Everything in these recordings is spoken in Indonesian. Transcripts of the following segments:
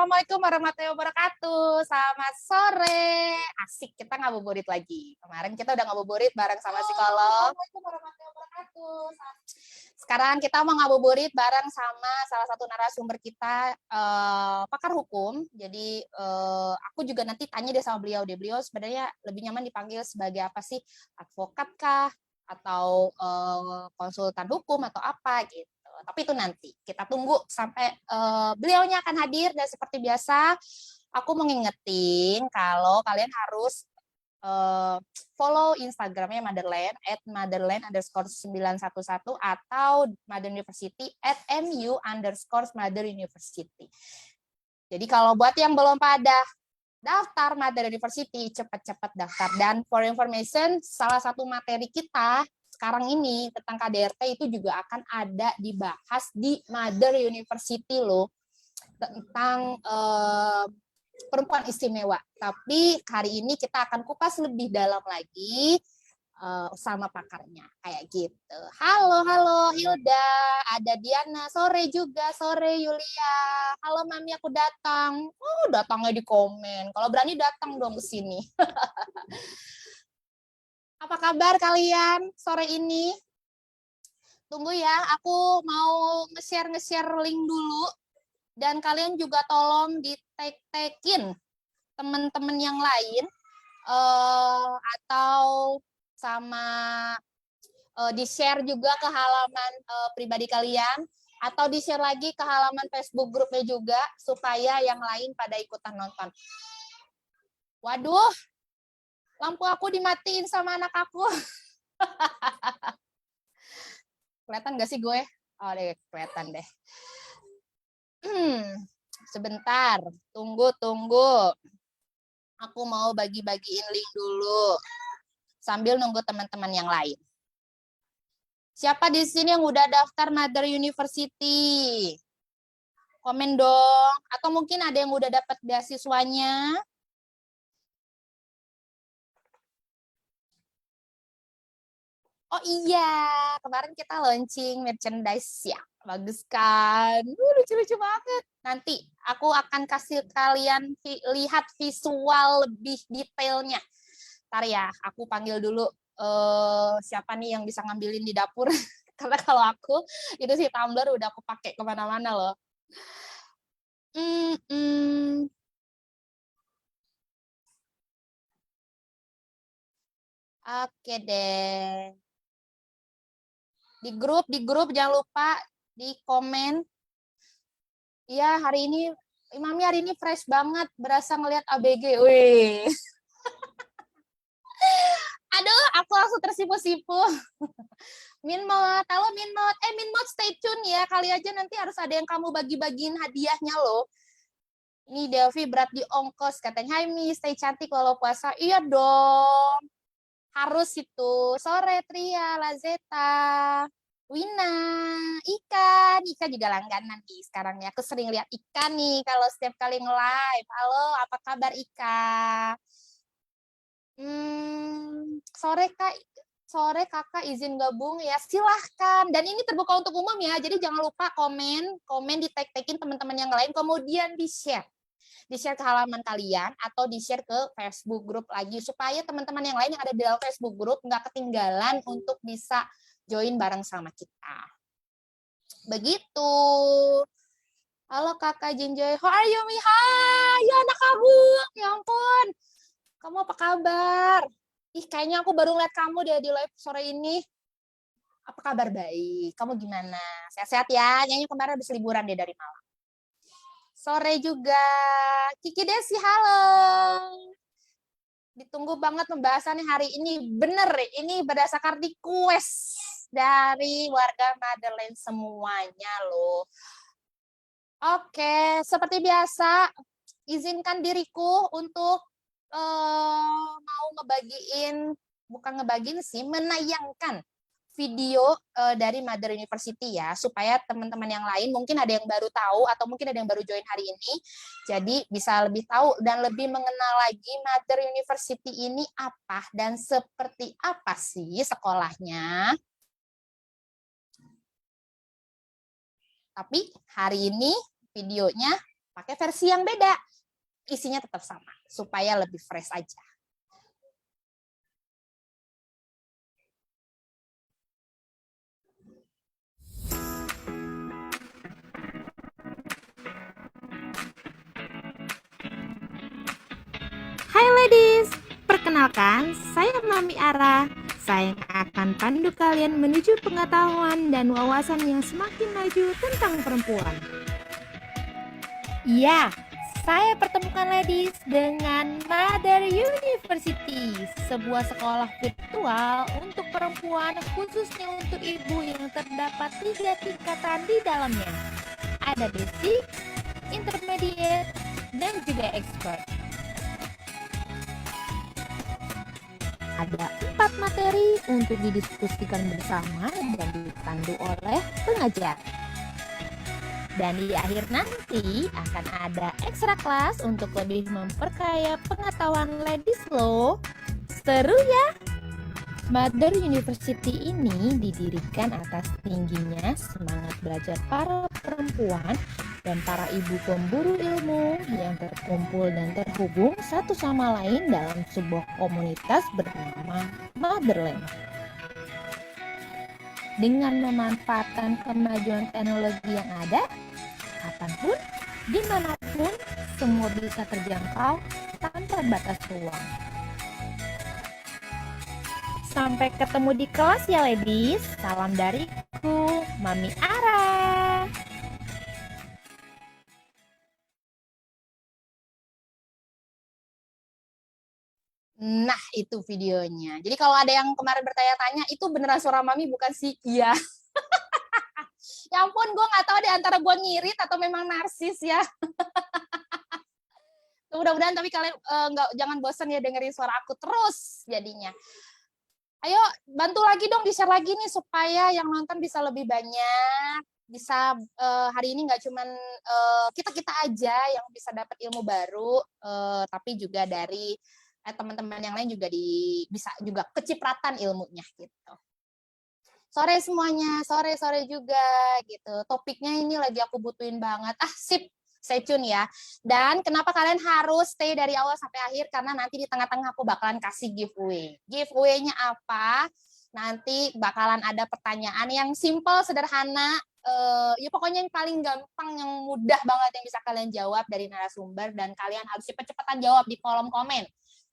Assalamualaikum warahmatullahi wabarakatuh. Selamat sore. Asik, kita ngabuburit lagi. Kemarin kita udah ngabuburit bareng sama psikolog. Assalamualaikum warahmatullahi wabarakatuh. Sekarang kita mau ngabuburit bareng sama salah satu narasumber kita, pakar hukum. Jadi aku juga nanti tanya deh sama beliau. Beliau sebenarnya lebih nyaman dipanggil sebagai apa sih? Advokat kah? Atau konsultan hukum atau apa gitu. Tapi itu nanti kita tunggu sampai beliaunya akan hadir. Dan seperti biasa aku mengingetin kalau kalian harus follow Instagramnya Motherland @motherland_911 atau Mother University @mu_Mother University. Jadi kalau buat yang belum pada daftar Mother University, cepat-cepat daftar. Dan for information, salah satu materi kita sekarang ini tentang KDRT itu juga akan ada dibahas di Mother University loh, tentang perempuan istimewa. Tapi hari ini kita akan kupas lebih dalam lagi sama pakarnya kayak gitu. Halo Hilda, ada Diana, sore juga, sore Yulia. Halo Mami, aku datang. Oh, datangnya di komen. Kalau berani datang dong ke sini. Apa kabar kalian sore ini? Tunggu ya, aku mau nge-share link dulu. Dan kalian juga tolong di-tag-tagin teman-teman yang lain atau sama di-share juga ke halaman pribadi kalian atau di-share lagi ke halaman Facebook grupnya juga supaya yang lain pada ikutan nonton. Waduh, lampu aku dimatiin sama anak aku. Kelihatan gak sih gue? Oh, deh, kelihatan deh. Sebentar, tunggu. Aku mau bagi-bagiin link dulu sambil nunggu teman-teman yang lain. Siapa di sini yang udah daftar Mother University? Komen dong. Atau mungkin ada yang udah dapat beasiswanya? Oh iya, kemarin kita launching merchandise ya. Bagus kan? Lucu-lucu banget. Nanti aku akan kasih kalian lihat visual lebih detailnya. Ntar ya, aku panggil dulu siapa nih yang bisa ngambilin di dapur. Karena kalau aku, itu si tumbler udah aku pakai kemana-mana loh. Oke deh. Di grup jangan lupa di komen. Iya, hari ini Mami hari ini fresh banget, berasa ngelihat ABG. Wih. Aduh, aku langsung tersipu-sipu. Minmot, halo Minmot. Minmot stay tune ya. Kali aja nanti harus ada yang kamu bagi-bagiin hadiahnya loh. Ini Delvi berat di ongkos katanya. Hai Mi, stay cantik walau puasa. Iya dong. Harus itu. Sore Tria, Lazeta. Wina, Ika juga langganan nih sekarang ya. Aku sering lihat Ika nih kalau setiap kali nge-live. Halo, apa kabar Ika? Sore kakak izin gabung ya, silahkan. Dan ini terbuka untuk umum ya, jadi jangan lupa komen di tag-tagin teman-teman yang lain, kemudian di-share ke halaman kalian atau di-share ke Facebook group lagi supaya teman-teman yang lain yang ada di dalam Facebook group nggak ketinggalan untuk bisa join bareng sama kita. Begitu. Halo kakak Jinjoy, how are you Hai, ya anak kamu, ya ampun. Kamu apa kabar? Ih, kayaknya aku baru ngeliat kamu deh di live sore ini. Apa kabar baik? Kamu gimana? Sehat-sehat ya? Nyanyi kemarin habis liburan deh dari Malang. Sore juga. Kiki Desi, halo. Ditunggu banget pembahasannya hari ini. Bener, ini berdasarkan request dari warga Motherland semuanya loh. Oke, seperti biasa, izinkan diriku untuk mau menayangkan video dari Mother University ya, supaya teman-teman yang lain mungkin ada yang baru tahu atau mungkin ada yang baru join hari ini, jadi bisa lebih tahu dan lebih mengenal lagi Mother University ini apa dan seperti apa sih sekolahnya. Tapi hari ini videonya pakai versi yang beda. Isinya tetap sama, supaya lebih fresh aja. Hai ladies, perkenalkan saya Mami Ara. Saya akan pandu kalian menuju pengetahuan dan wawasan yang semakin maju tentang perempuan. Ya, saya pertemukan ladies dengan Mother University, sebuah sekolah virtual untuk perempuan khususnya untuk ibu yang terdapat 3 tingkatan di dalamnya. Ada basic, intermediate, dan juga expert. Ada 4 materi untuk didiskusikan bersama dan dipandu oleh pengajar. Dan di akhir nanti akan ada ekstra kelas untuk lebih memperkaya pengetahuan ladies loh. Seru ya? Mother University ini didirikan atas tingginya semangat belajar para perempuan dan para ibu pemburu ilmu yang terkumpul dan terhubung satu sama lain dalam sebuah komunitas bernama Motherland. Dengan memanfaatkan kemajuan teknologi yang ada, kapanpun, dimanapun, semua bisa terjangkau tanpa batas ruang. Sampai ketemu di kelas ya ladies. Salam dariku, Mami Ara. Nah, itu videonya. Jadi kalau ada yang kemarin bertanya-tanya, itu beneran suara Mami bukan sih? Iya. Ya ampun, gue nggak tahu di antara gue ngirit atau memang narsis ya. Mudah-mudahan tapi kalian jangan bosan ya dengerin suara aku terus jadinya. Ayo bantu lagi dong, di-share lagi nih supaya yang nonton bisa lebih banyak. Bisa hari ini nggak cuman kita-kita aja yang bisa dapat ilmu baru, tapi juga dari teman-teman yang lain juga bisa juga kecipratan ilmunya gitu. Sore semuanya, sore juga gitu. Topiknya ini lagi aku butuhin banget. Sip, stay tune ya. Dan kenapa kalian harus stay dari awal sampai akhir? Karena nanti di tengah-tengah aku bakalan kasih giveaway. Giveaway-nya apa? Nanti bakalan ada pertanyaan yang simple, sederhana, ya pokoknya yang paling gampang, yang mudah banget yang bisa kalian jawab dari narasumber, dan kalian harus cepet-cepetan jawab di kolom komen.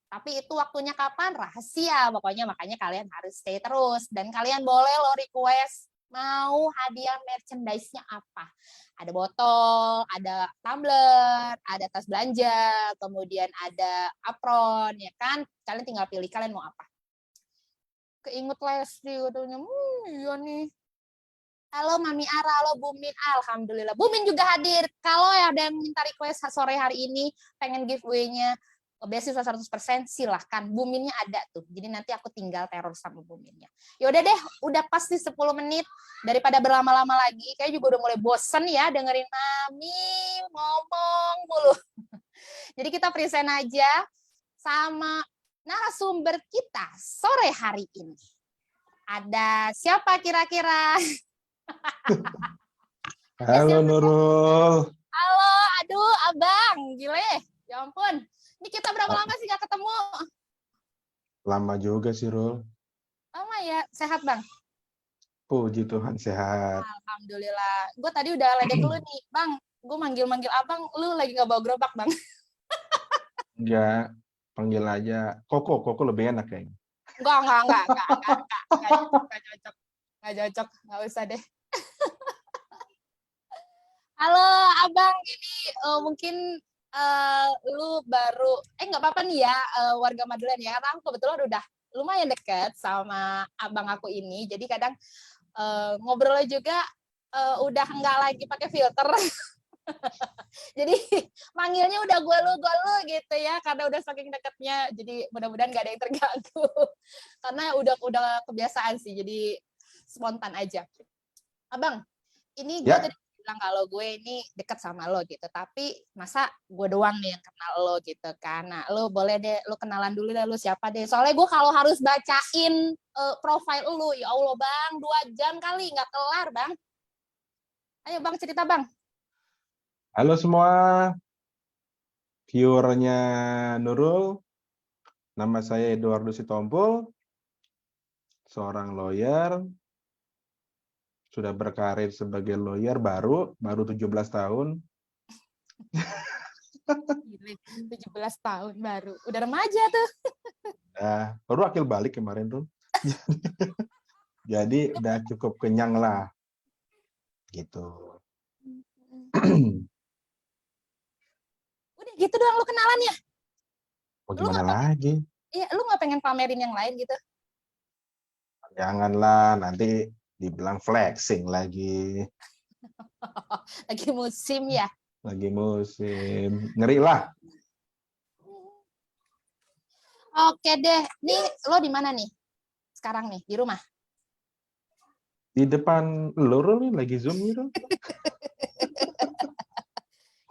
Tapi itu waktunya kapan? Rahasia. Pokoknya makanya kalian harus stay terus. Dan kalian boleh lo request mau hadiah merchandise-nya apa. Ada botol, ada tumbler, ada tas belanja, kemudian ada apron, ya kan? Kalian tinggal pilih kalian mau apa. Keinget Lesti katanya, iya nih. Halo Mami Ara, halo Bumin. Alhamdulillah. Bumin juga hadir. Kalau ada yang minta request sore hari ini, pengen giveaway-nya beasiswa 100%, silahkan. Buminnya ada tuh. Jadi nanti aku tinggal teror sama Buminnya. Yaudah deh, udah pasti 10 menit. Daripada berlama-lama lagi, kayaknya juga udah mulai bosen ya dengerin Mami ngomong mulu. Jadi kita present aja sama narasumber kita sore hari ini. Ada siapa kira-kira? Halo Nurul. Halo, aduh Abang, gile. Ya ampun. Ini kita berapa lama sih gak ketemu? Lama juga sih, Rul. Lama ya, sehat Bang? Puji Tuhan sehat. Alhamdulillah. Gue tadi udah ledek lu nih, Bang. Gue manggil-manggil Abang, lu lagi gak bawa gerobak, Bang? Enggak, panggil aja. Koko lebih enak kayaknya. Enggak cocok. Gak cocok, gak usah deh. Halo Abang, ini mungkin lu baru, nggak apa-apa nih ya, warga Magelang ya, karena aku kebetulan udah lumayan deket sama abang aku ini, jadi kadang ngobrolnya juga udah nggak lagi pakai filter. Jadi manggilnya udah gue lu gitu ya, karena udah saking deketnya, jadi mudah-mudahan gak ada yang terganggu. Karena udah kebiasaan sih, jadi spontan aja. Abang, ini gue tadi bilang kalau gue ini dekat sama lo gitu, tapi masa gue doang nih yang kenal lo gitu kan. Nah, lo boleh deh, lo kenalan dulu deh, lo siapa deh. Soalnya gue kalau harus bacain profile lo, ya Allah Bang, 2 jam kali nggak kelar Bang. Ayo Bang, cerita Bang. Halo semua, viewernya Nurul. Nama saya Eduardo Sitompul, seorang lawyer, sudah berkarir sebagai lawyer baru 17 tahun. Gile, 17 tahun baru. Udah remaja tuh. Baru akil balik kemarin tuh. Jadi udah cukup kenyang lah, gitu. Udah gitu doang lu kenalannya. Mau Lu gimana nggak pengen, lagi? iya, lu nggak pengen pamerin yang lain gitu? Janganlah, nanti dibilang flexing lagi. Lagi musim ya. Lagi musim. Ngeri lah. Oke deh. Nih, lo di mana nih? Sekarang nih, di rumah. Di depan Nurul nih lagi Zoom gitu.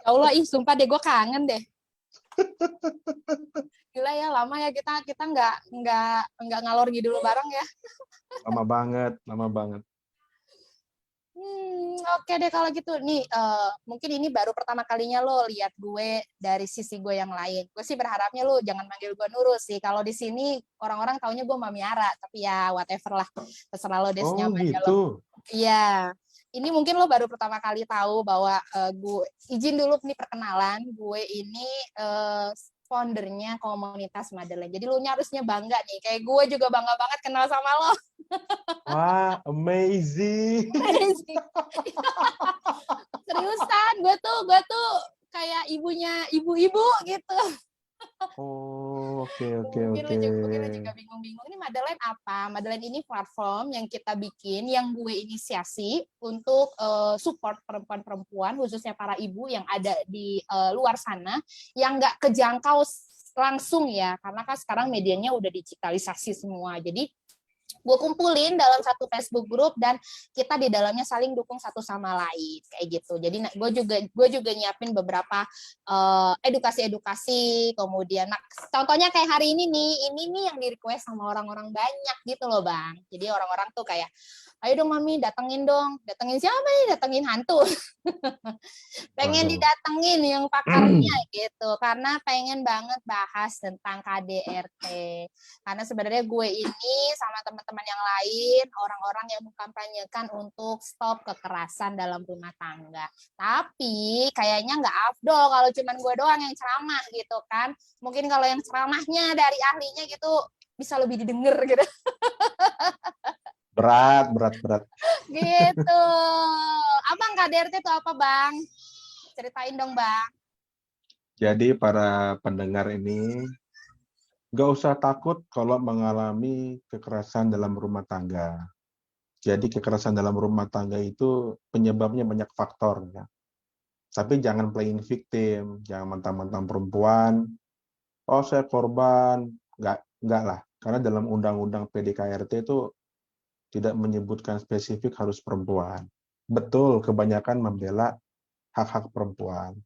Ya Allah, ih sumpah deh gue kangen deh. Gila ya, lama ya kita nggak ngalor ngidul bareng ya. Lama banget, lama banget. Oke deh kalau gitu. Nih, mungkin ini baru pertama kalinya lo lihat gue dari sisi gue yang lain. Gue sih berharapnya lo jangan manggil gue Nurul sih. Kalau di sini orang-orang taunya gue Mami Ara, tapi ya whatever lah. Terserah lo deh Oh senyamannya lo. gitu. Iya. Ini mungkin lo baru pertama kali tahu bahwa gue izin dulu nih perkenalan. Gue ini foundernya komunitas Madeline. Jadi lo harusnya bangga nih. Kayak gue juga bangga banget kenal sama lo. Wah, amazing. Seriusan, gue tuh kayak ibunya ibu-ibu gitu. Oh, oke. Mungkin lo juga bingung-bingung ini Madeline apa? Madeline ini platform yang kita bikin, yang gue inisiasi untuk support perempuan-perempuan, khususnya para ibu yang ada di luar sana, yang nggak kejangkau langsung ya, karena kan sekarang medianya udah digitalisasi semua. Jadi gue kumpulin dalam satu Facebook group dan kita di dalamnya saling dukung satu sama lain kayak gitu. Jadi gue juga nyiapin beberapa edukasi, kemudian contohnya kayak hari ini nih yang di request sama orang-orang banyak gitu loh Bang. Jadi orang-orang tuh kayak ayo dong Mami datengin siapa nih, datengin hantu. Pengen Waduh. didatengin yang pakarnya gitu karena pengen banget bahas tentang KDRT. Karena sebenarnya gue ini sama teman-teman yang lain orang-orang yang mengkampanyekan untuk stop kekerasan dalam rumah tangga. Tapi kayaknya nggak afdol kalau cuman gue doang yang ceramah gitu kan. Mungkin kalau yang ceramahnya dari ahlinya gitu bisa lebih didengar gitu. Berat. Gitu. Abang KDRT itu apa Bang? Ceritain dong Bang. Jadi para pendengar ini nggak usah takut kalau mengalami kekerasan dalam rumah tangga. Jadi kekerasan dalam rumah tangga itu penyebabnya banyak faktor ya. Tapi jangan playing victim, jangan mentang-mentang perempuan, oh saya korban, nggak lah. Karena dalam undang-undang PDKRT itu tidak menyebutkan spesifik harus perempuan. Betul, kebanyakan membela hak-hak perempuan.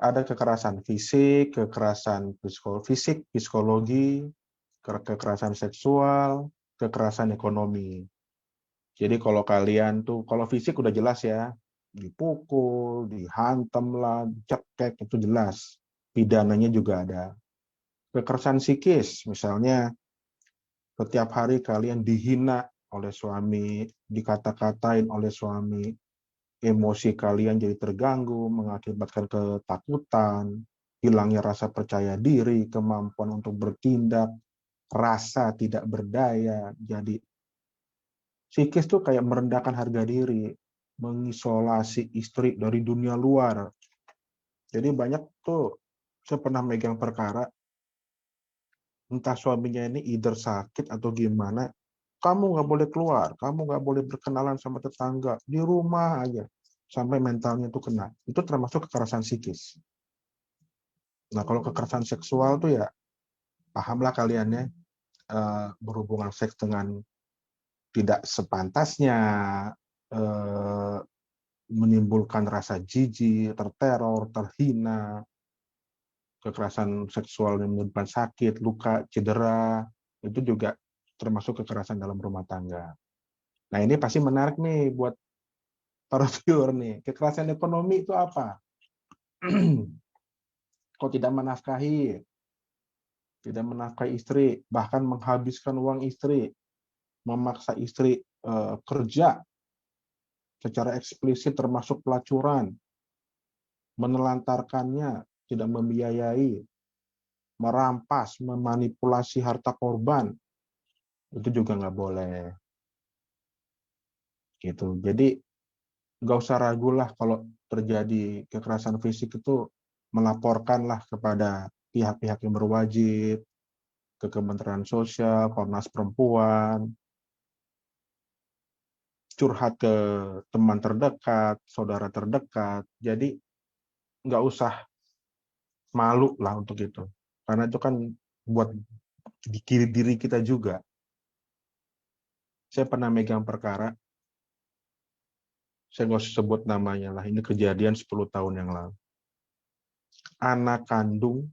Ada kekerasan fisik, kekerasan fisik, psikologi, kekerasan seksual, kekerasan ekonomi. Jadi kalau kalian tuh, kalau fisik udah jelas ya, dipukul, dihantam lah, cekek, itu jelas. Pidananya juga ada. Kekerasan psikis, misalnya setiap hari kalian dihina oleh suami, dikata-katain oleh suami, emosi kalian jadi terganggu, mengakibatkan ketakutan, hilangnya rasa percaya diri, kemampuan untuk bertindak, rasa tidak berdaya. Jadi psikis tuh kayak merendahkan harga diri, mengisolasi istri dari dunia luar. Jadi banyak tuh, saya pernah megang perkara, entah suaminya ini either sakit atau gimana, kamu nggak boleh keluar, kamu nggak boleh berkenalan sama tetangga, di rumah aja. Sampai mentalnya itu kena. Itu termasuk kekerasan psikis. Nah, kalau kekerasan seksual tuh ya, pahamlah kalian ya, berhubungan seks dengan tidak sepantasnya, menimbulkan rasa jijik, terteror, terhina, kekerasan seksual yang menyebabkan sakit, luka, cedera, itu juga termasuk kekerasan dalam rumah tangga. Nah, ini pasti menarik nih buat para viewer nih. Kekerasan ekonomi itu apa? Kok tidak menafkahi istri, bahkan menghabiskan uang istri, memaksa istri kerja secara eksplisit termasuk pelacuran, menelantarkannya, tidak membiayai, merampas, memanipulasi harta korban, itu juga nggak boleh. Gitu. Jadi nggak usah ragu lah kalau terjadi kekerasan fisik itu melaporkanlah kepada pihak-pihak yang berwajib, ke Kementerian Sosial, Komnas Perempuan, curhat ke teman terdekat, saudara terdekat. Jadi nggak usah malu lah untuk itu. Karena itu kan buat diri kita juga. Saya pernah megang perkara, saya nggak usah sebut namanya lah, ini kejadian 10 tahun yang lalu. Anak kandung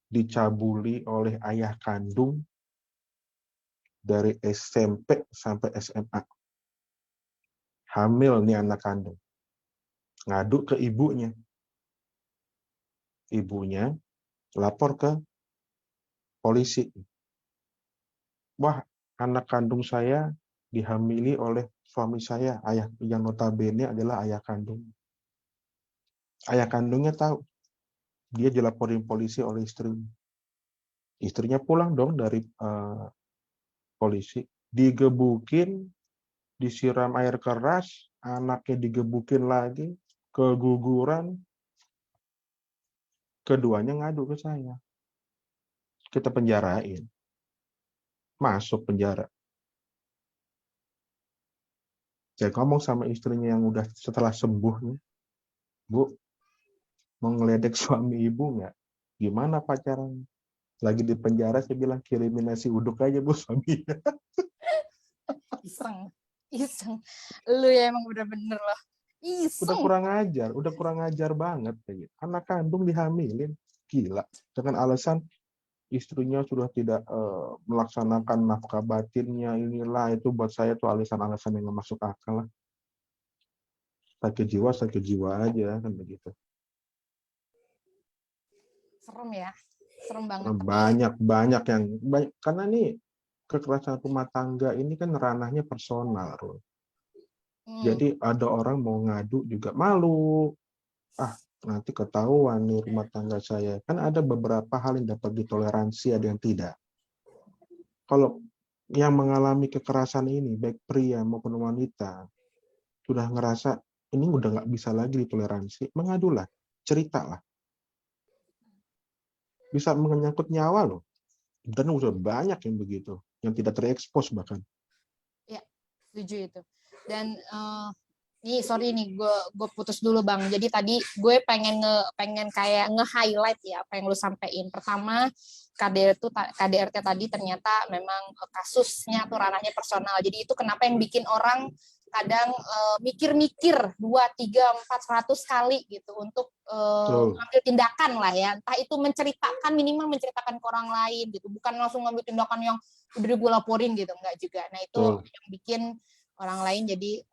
dicabuli oleh ayah kandung dari SMP sampai SMA. Hamil nih anak kandung. Ngadu ke ibunya. Ibunya lapor ke polisi. Wah, anak kandung saya dihamili oleh suami saya, ayah yang notabene adalah ayah kandung. Ayah kandungnya tahu. Dia dilaporin polisi oleh istrinya. Istrinya pulang dong dari polisi. Digebukin, disiram air keras, anaknya digebukin lagi, keguguran, keduanya ngadu ke saya. Kita penjarain. Masuk penjara. Saya ngomong sama istrinya yang udah setelah sembuh nih, Bu, mau ngeledek suami ibu nggak? Gimana pacaran? Lagi di penjara, saya bilang kirimin nasi uduk aja Bu suaminya. Iseng. Lu ya emang bener-bener loh. Udah Iseng. kurang ajar banget kayak gitu. Anak kandung dihamilin, gila. Dengan alasan istrinya sudah tidak melaksanakan nafkah batinnya, inilah itu buat saya tuh alasan-alasan yang nggak masuk akal lah. Sakit jiwa aja kan begitu. Serem ya. Serem banget. Banyak yang karena nih kekerasan rumah tangga ini kan ranahnya personal, Rul. Jadi ada orang mau ngadu juga malu. Nanti ketahuan nih rumah tangga saya. Kan ada beberapa hal yang dapat ditoleransi, ada yang tidak. Kalau yang mengalami kekerasan ini, baik pria maupun wanita, sudah ngerasa ini udah nggak bisa lagi ditoleransi, mengadulah, ceritalah. Bisa menyangkut nyawa loh. Dan udah banyak yang begitu, yang tidak terekspos bahkan. Ya, setuju itu. Dan nih sorry nih gue putus dulu Bang. Jadi tadi gue pengen kayak nge-highlight ya apa yang lu sampein. Pertama, KDRT tadi ternyata memang kasusnya tuh ranahnya personal. Jadi itu kenapa yang bikin orang kadang mikir-mikir 2, 3, 4, 100 kali gitu untuk mengambil tindakan lah ya. Entah itu minimal menceritakan ke orang lain gitu. Bukan langsung ngambil tindakan yang udah gue laporin gitu, enggak juga. Nah itu yang bikin orang lain jadi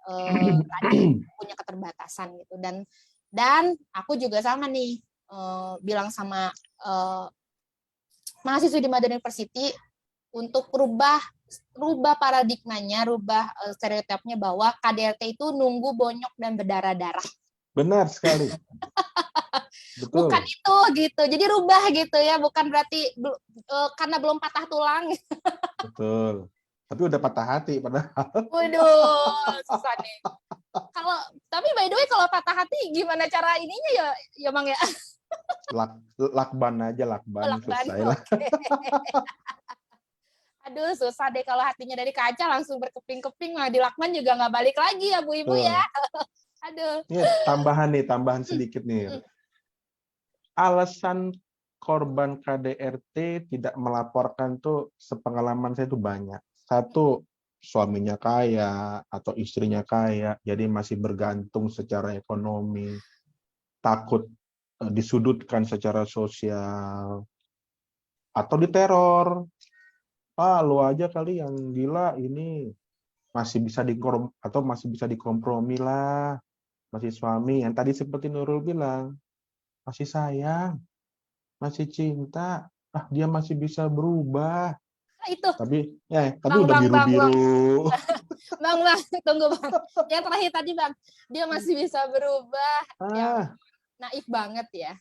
tadi punya keterbatasan gitu. Dan aku juga sama nih bilang sama mahasiswa di Mother University untuk rubah paradigmanya, rubah stereotipnya bahwa KDRT itu nunggu bonyok dan berdarah-darah. Benar sekali. Betul. Bukan itu gitu. Jadi rubah gitu ya, bukan berarti karena belum patah tulang. Betul. Tapi udah patah hati padahal. Waduh, susah nih. Tapi by the way kalau patah hati gimana cara ininya ya Bang ya? Lakban selesai lah. Okay. Aduh, susah deh kalau hatinya dari kaca langsung berkeping-keping, di lakban juga nggak balik lagi ya Bu Ibu ya. Aduh. Ini tambahan sedikit nih. Alasan korban KDRT tidak melaporkan tuh sepengalaman saya tuh banyak. Satu, suaminya kaya atau istrinya kaya, jadi masih bergantung secara ekonomi, takut disudutkan secara sosial, atau diteror. Lu aja kali yang gila, ini masih bisa dikompromi lah, masih suami yang tadi seperti Nurul bilang. masih sayang, masih cinta. Ah, dia masih bisa berubah. Nah, itu, Tapi bang, udah bang, bang, bang, biru-biru. bang, bang, tunggu bang. Yang terakhir tadi bang, dia masih bisa berubah. Yang Ah, naif banget ya.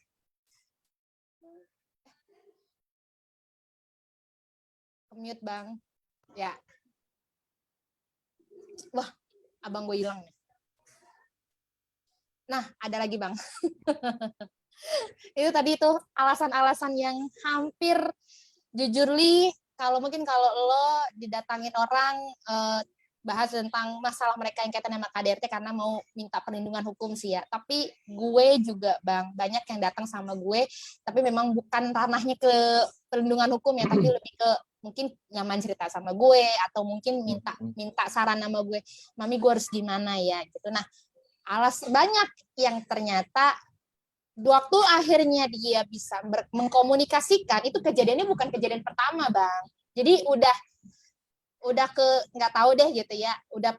Mute bang. Ya, wah, abang gue hilang nih. Nah, ada lagi bang. Itu tadi tuh alasan-alasan yang hampir jujur li, kalau lo didatangin orang bahas tentang masalah mereka yang kaitan sama KDRT karena mau minta perlindungan hukum sih ya. Tapi gue juga bang, banyak yang datang sama gue, tapi memang bukan ranahnya ke perlindungan hukum ya, tapi lebih ke mungkin nyaman cerita sama gue atau mungkin minta saran sama gue, mami gue harus gimana ya gitu. Nah, banyak yang ternyata waktu akhirnya dia bisa mengkomunikasikan, itu kejadiannya bukan kejadian pertama bang. Jadi udah ke nggak tahu deh gitu ya, udah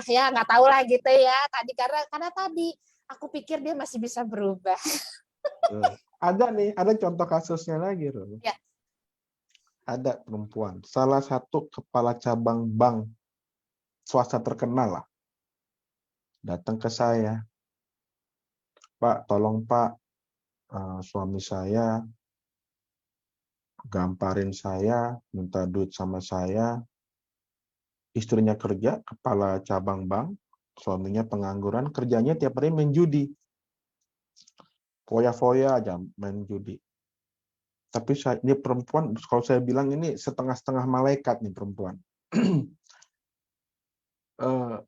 ya nggak tahu lah gitu ya tadi, karena tadi aku pikir dia masih bisa berubah. ada contoh kasusnya lagi, Ro. Ya. Ada perempuan, salah satu kepala cabang bank swasta terkenal lah, datang ke saya, Pak, tolong Pak, suami saya gamparin saya, minta duit sama saya, istrinya kerja, kepala cabang bank, suaminya pengangguran, kerjanya tiap hari main judi. Foya-foya aja main judi. Tapi ini perempuan, kalau saya bilang ini setengah-setengah malaikat nih perempuan.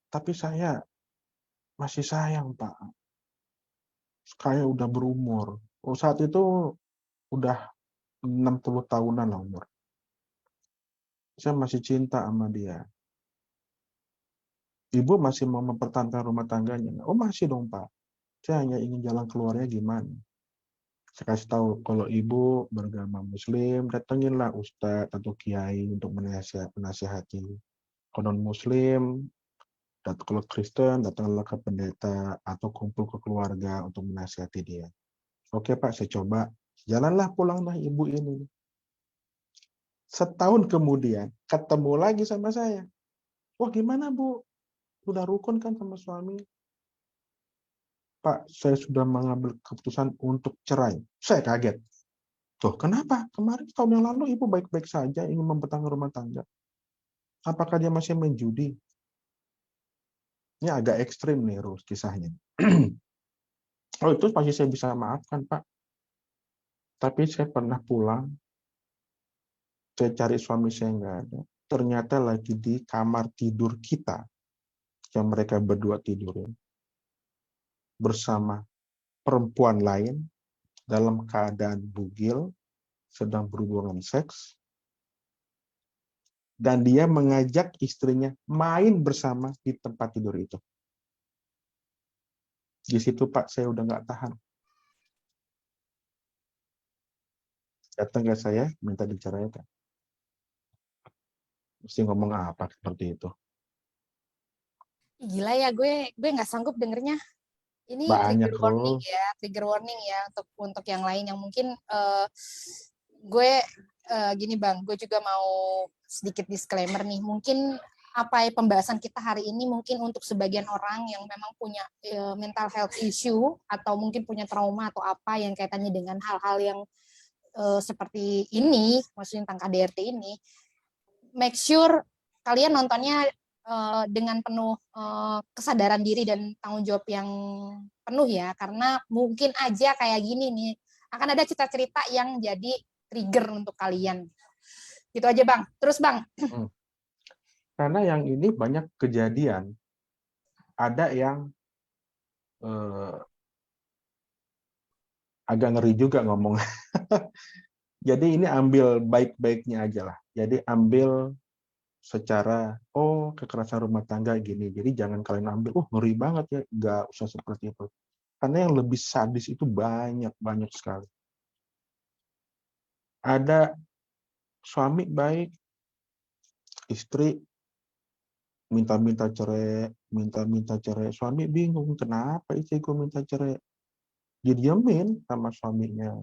Tapi saya masih sayang, Pak. Saya udah berumur. Saat itu udah 60 tahunan lah umur. Saya masih cinta sama dia. Ibu masih mau mempertahankan rumah tangganya. Oh, masih dong, Pak. Saya hanya ingin jalan keluarnya gimana. Saya kasih tahu, kalau ibu beragama muslim, datanginlah ustadz atau kiai untuk menasihati. Kalau non-muslim, kalau Kristen, datanglah ke pendeta atau kumpul ke keluarga untuk menasihati dia. Oke Pak, saya coba. Jalanlah pulanglah ibu ini. Setahun kemudian, ketemu lagi sama saya. Wah, gimana Bu? Sudah rukun kan sama suami? Pak, saya sudah mengambil keputusan untuk cerai. Saya kaget. Tuh, kenapa? Kemarin tahun yang lalu ibu baik-baik saja ingin mempertahankan rumah tangga. Apakah dia masih main judi? Ini agak ekstrim nih, Rus, kisahnya. Oh, itu pasti saya bisa maafkan, Pak. Tapi saya pernah pulang, saya cari suami saya nggak ada. Ternyata lagi di kamar tidur kita, yang mereka berdua tidurin, bersama perempuan lain, dalam keadaan bugil, sedang berhubungan seks, dan dia mengajak istrinya main bersama di tempat tidur itu. Di situ Pak, saya udah nggak tahan. Datang ke saya, minta diceraikan. Mesti ngomong apa seperti itu? Gila ya, gue nggak sanggup dengernya. Ini Banyak, trigger warning ya untuk yang lain yang mungkin gue gini bang, gue juga mau sedikit disclaimer nih. Mungkin apa ya pembahasan kita hari ini mungkin untuk sebagian orang yang memang punya mental health issue atau mungkin punya trauma atau apa yang kaitannya dengan hal-hal yang seperti ini, maksudnya tentang KDRT ini, make sure kalian nontonnya dengan penuh kesadaran diri dan tanggung jawab yang penuh ya, karena mungkin aja kayak gini nih akan ada cerita-cerita yang jadi trigger untuk kalian. Gitu aja bang. Terus bang. Karena yang ini banyak kejadian. Ada yang agak ngeri juga ngomong. Jadi ini ambil baik-baiknya aja lah. Jadi ambil secara, kekerasan rumah tangga gini. Jadi jangan kalian ambil, ngeri banget ya. Nggak usah seperti itu. Karena yang lebih sadis itu banyak sekali. Ada suami baik, istri minta minta cerai. Suami bingung, kenapa istriku minta cerai? didiemin sama suaminya.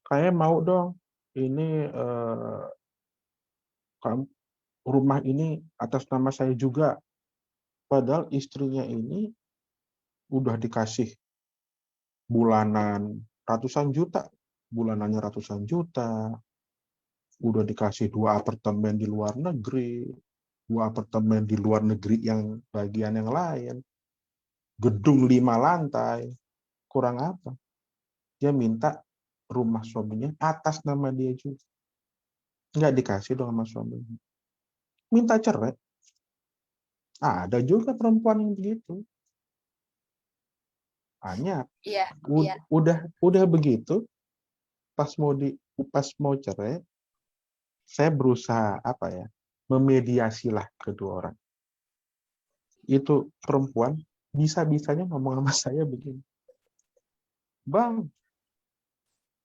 Kayak mau dong, ini rumah ini atas nama saya juga. Padahal istrinya ini udah dikasih bulanan ratusan juta. Bulanannya ratusan juta. Udah dikasih 2 apartemen di luar negeri. 2 apartemen di luar negeri yang bagian yang lain. Gedung 5 lantai. Kurang apa? Dia minta rumah suaminya atas nama dia juga. Nggak dikasih dong sama suaminya. Minta cerai. Ada juga perempuan yang begitu. Banyak. Iya, iya. Udah begitu, pas mau cerai, saya berusaha memediasilah kedua orang. Itu perempuan bisa-bisanya ngomong sama saya begini, Bang,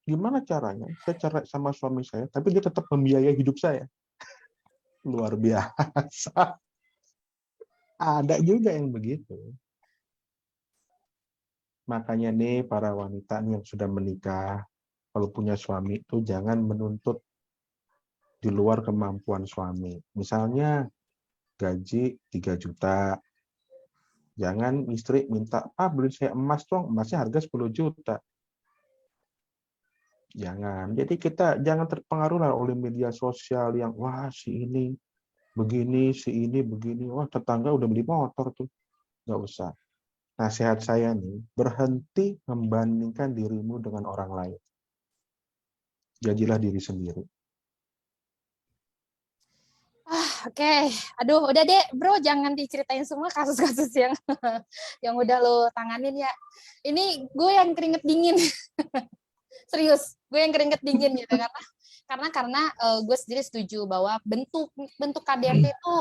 gimana caranya saya cerai sama suami saya, tapi dia tetap membiayai hidup saya? Luar biasa. Ada juga yang begitu. Makanya nih para wanita nih yang sudah menikah, kalau punya suami itu jangan menuntut di luar kemampuan suami. Misalnya gaji 3 juta. Jangan istri minta, beli saya emas dong, emasnya harga 10 juta. Jangan. Jadi kita jangan terpengaruh lah oleh media sosial yang, wah si ini begini, si ini begini. Wah tetangga udah beli motor tuh. Nggak usah. Nasihat saya nih, berhenti membandingkan dirimu dengan orang lain. Jadilah diri sendiri. Oke. Aduh, udah deh, bro, jangan diceritain semua kasus-kasus yang yang udah lo tanganin ya. Ini gue yang keringet dingin. Serius, gue yang keringet dingin gitu karena gue sendiri setuju bahwa bentuk KDRT itu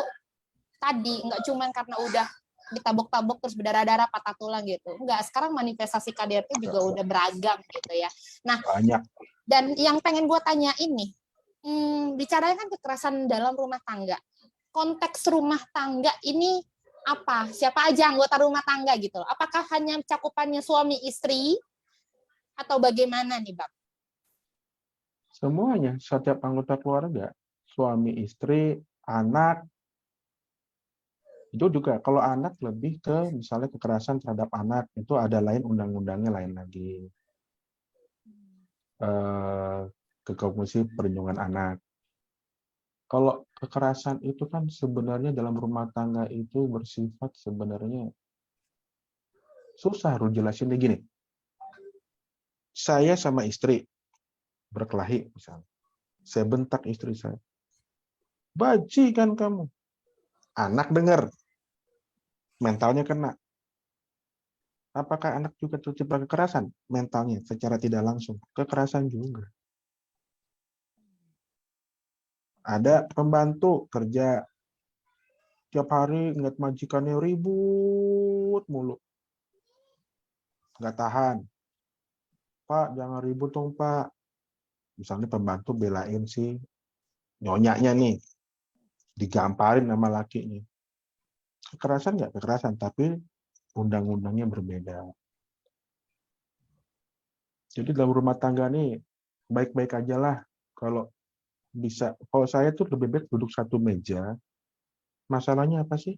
tadi nggak cuma karena udah ditabok-tabok terus berdarah-darah patah tulang gitu. Enggak, sekarang manifestasi KDRT juga udah beragam gitu ya. Nah, banyak. Dan yang pengen gue tanya ini, bicaranya kan kekerasan dalam rumah tangga. Konteks rumah tangga ini apa? Siapa aja anggota rumah tangga gitu loh. Apakah hanya cakupannya suami istri atau bagaimana nih, Bang? Semuanya, setiap anggota keluarga, suami, istri, anak, itu juga. Kalau anak lebih ke misalnya kekerasan terhadap anak, itu ada lain undang-undangnya lain lagi. Ke Komisi Perlindungan Anak. Kalau kekerasan itu kan sebenarnya dalam rumah tangga itu bersifat sebenarnya susah jelasinnya gini. Saya sama istri berkelahi misalnya. Saya bentak istri saya. Bajingan kamu. Anak dengar. Mentalnya kena. Apakah anak juga tercipta kekerasan? Mentalnya secara tidak langsung. Kekerasan juga. Ada pembantu kerja. Tiap hari ngeliat majikannya ribut mulu. Nggak tahan. Pak, jangan ribut dong, Pak. Misalnya pembantu belain si nyonyanya nih. Digamparin sama lakinya. Kekerasan nggak? Kekerasan. Tapi undang-undangnya berbeda. Jadi dalam rumah tangga nih, baik-baik aja lah. Kalau bisa, kalau saya tuh lebih baik duduk satu meja. Masalahnya apa sih?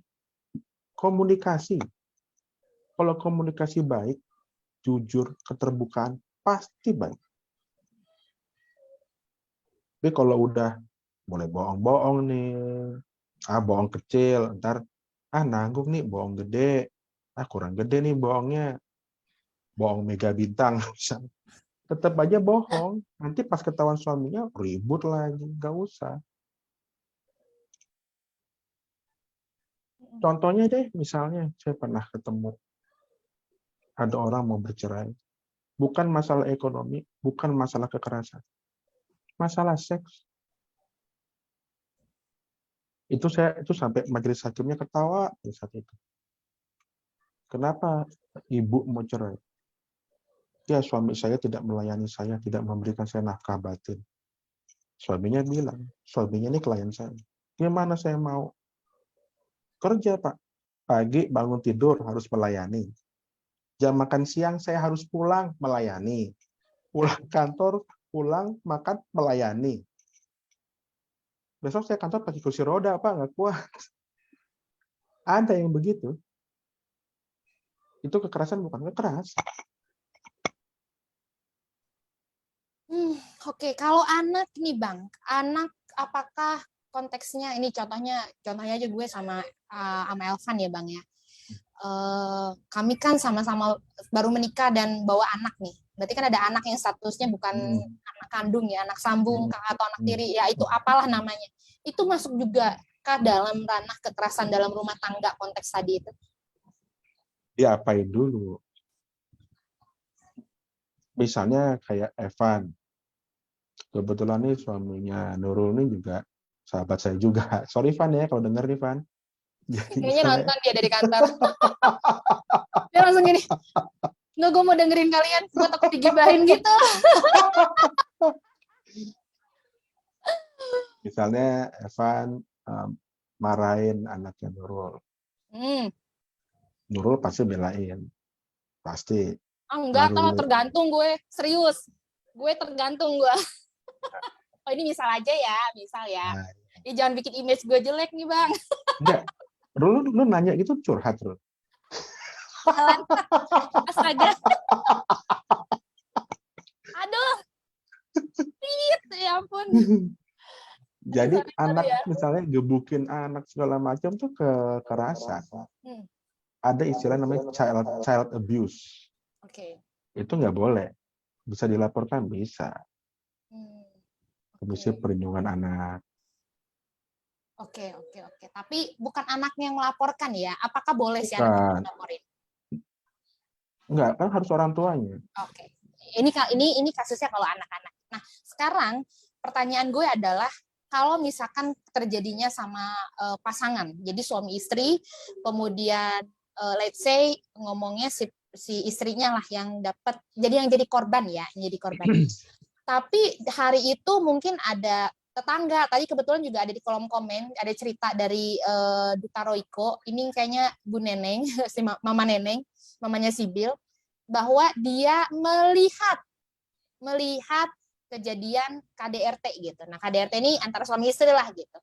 Komunikasi. Kalau komunikasi baik, jujur, keterbukaan, pasti baik. Tapi kalau udah mulai bohong-bohong nih, bohong kecil, ntar nanggung nih bohong gede, kurang gede nih bohongnya, bohong mega bintang, tetap aja bohong. Nanti pas ketahuan suaminya ribut lagi, nggak usah. Contohnya deh, misalnya saya pernah ketemu ada orang mau bercerai, bukan masalah ekonomi, bukan masalah kekerasan, masalah seks. Itu sampai majelis hakimnya ketawa di saat itu. Kenapa ibu mau cerai? Ya, suami saya tidak melayani saya, tidak memberikan saya nafkah batin. Suaminya bilang, suaminya ini klien saya. Gimana saya mau? Kerja, Pak. Pagi bangun tidur harus melayani. Jam makan siang saya harus pulang melayani. Pulang kantor, pulang makan melayani. Besok saya kantor pakai kursi roda, Pak, nggak kuat. Ada yang begitu. Itu kekerasan bukan kekeras. Oke, kalau anak nih Bang, anak apakah konteksnya ini contohnya aja gue sama Elvan ya Bang ya. Kami kan sama-sama baru menikah dan bawa anak nih. Berarti kan ada anak yang statusnya bukan anak kandung ya, anak sambung, kakak atau anak tiri, ya itu apalah namanya. Itu masuk juga ke dalam ranah kekerasan dalam rumah tangga konteks tadi itu. Diapain dulu? Misalnya kayak Evan. Kebetulan nih suaminya Nurul ini juga sahabat saya juga. Sorry Van ya kalau denger nih Van. Jadi Kayaknya nonton dia dari kantor. Dia langsung gini, nggak, gue mau dengerin kalian, gue takut digibahin gitu. Misalnya Evan marahin anaknya Nurul. Nurul pasti belain. Pasti. Enggak, tergantung gue. Serius. Gue tergantung gue. Oh ini misal aja ya, misal ya. Nah, jangan bikin image gue jelek nih Bang. Enggak. Lu nanya gitu curhat, Rul. Astaga. Aduh. Ya ampun. Jadi anak ya. Misalnya gebukin anak segala macam tuh kekerasan. Ada istilah namanya child abuse. Oke. Itu nggak boleh. Bisa dilaporkan, bisa. Komisi Perlindungan Anak. Oke. Tapi bukan anaknya yang melaporkan ya? Apakah boleh sih anak melaporin? Enggak, kan harus orang tuanya. Oke. Ini kasusnya kalau anak-anak. Nah, sekarang pertanyaan gue adalah kalau misalkan terjadinya sama pasangan, jadi suami istri, kemudian let's say ngomongnya si istrinya lah yang dapat, jadi yang jadi korban ya, Tapi hari itu mungkin ada tetangga, tadi kebetulan juga ada di kolom komen, ada cerita dari Duta Royko, ini kayaknya Bu Neneng, si Mama Neneng, mamanya Sibil, bahwa dia melihat kejadian KDRT gitu. Nah, KDRT ini antara suami istri lah gitu.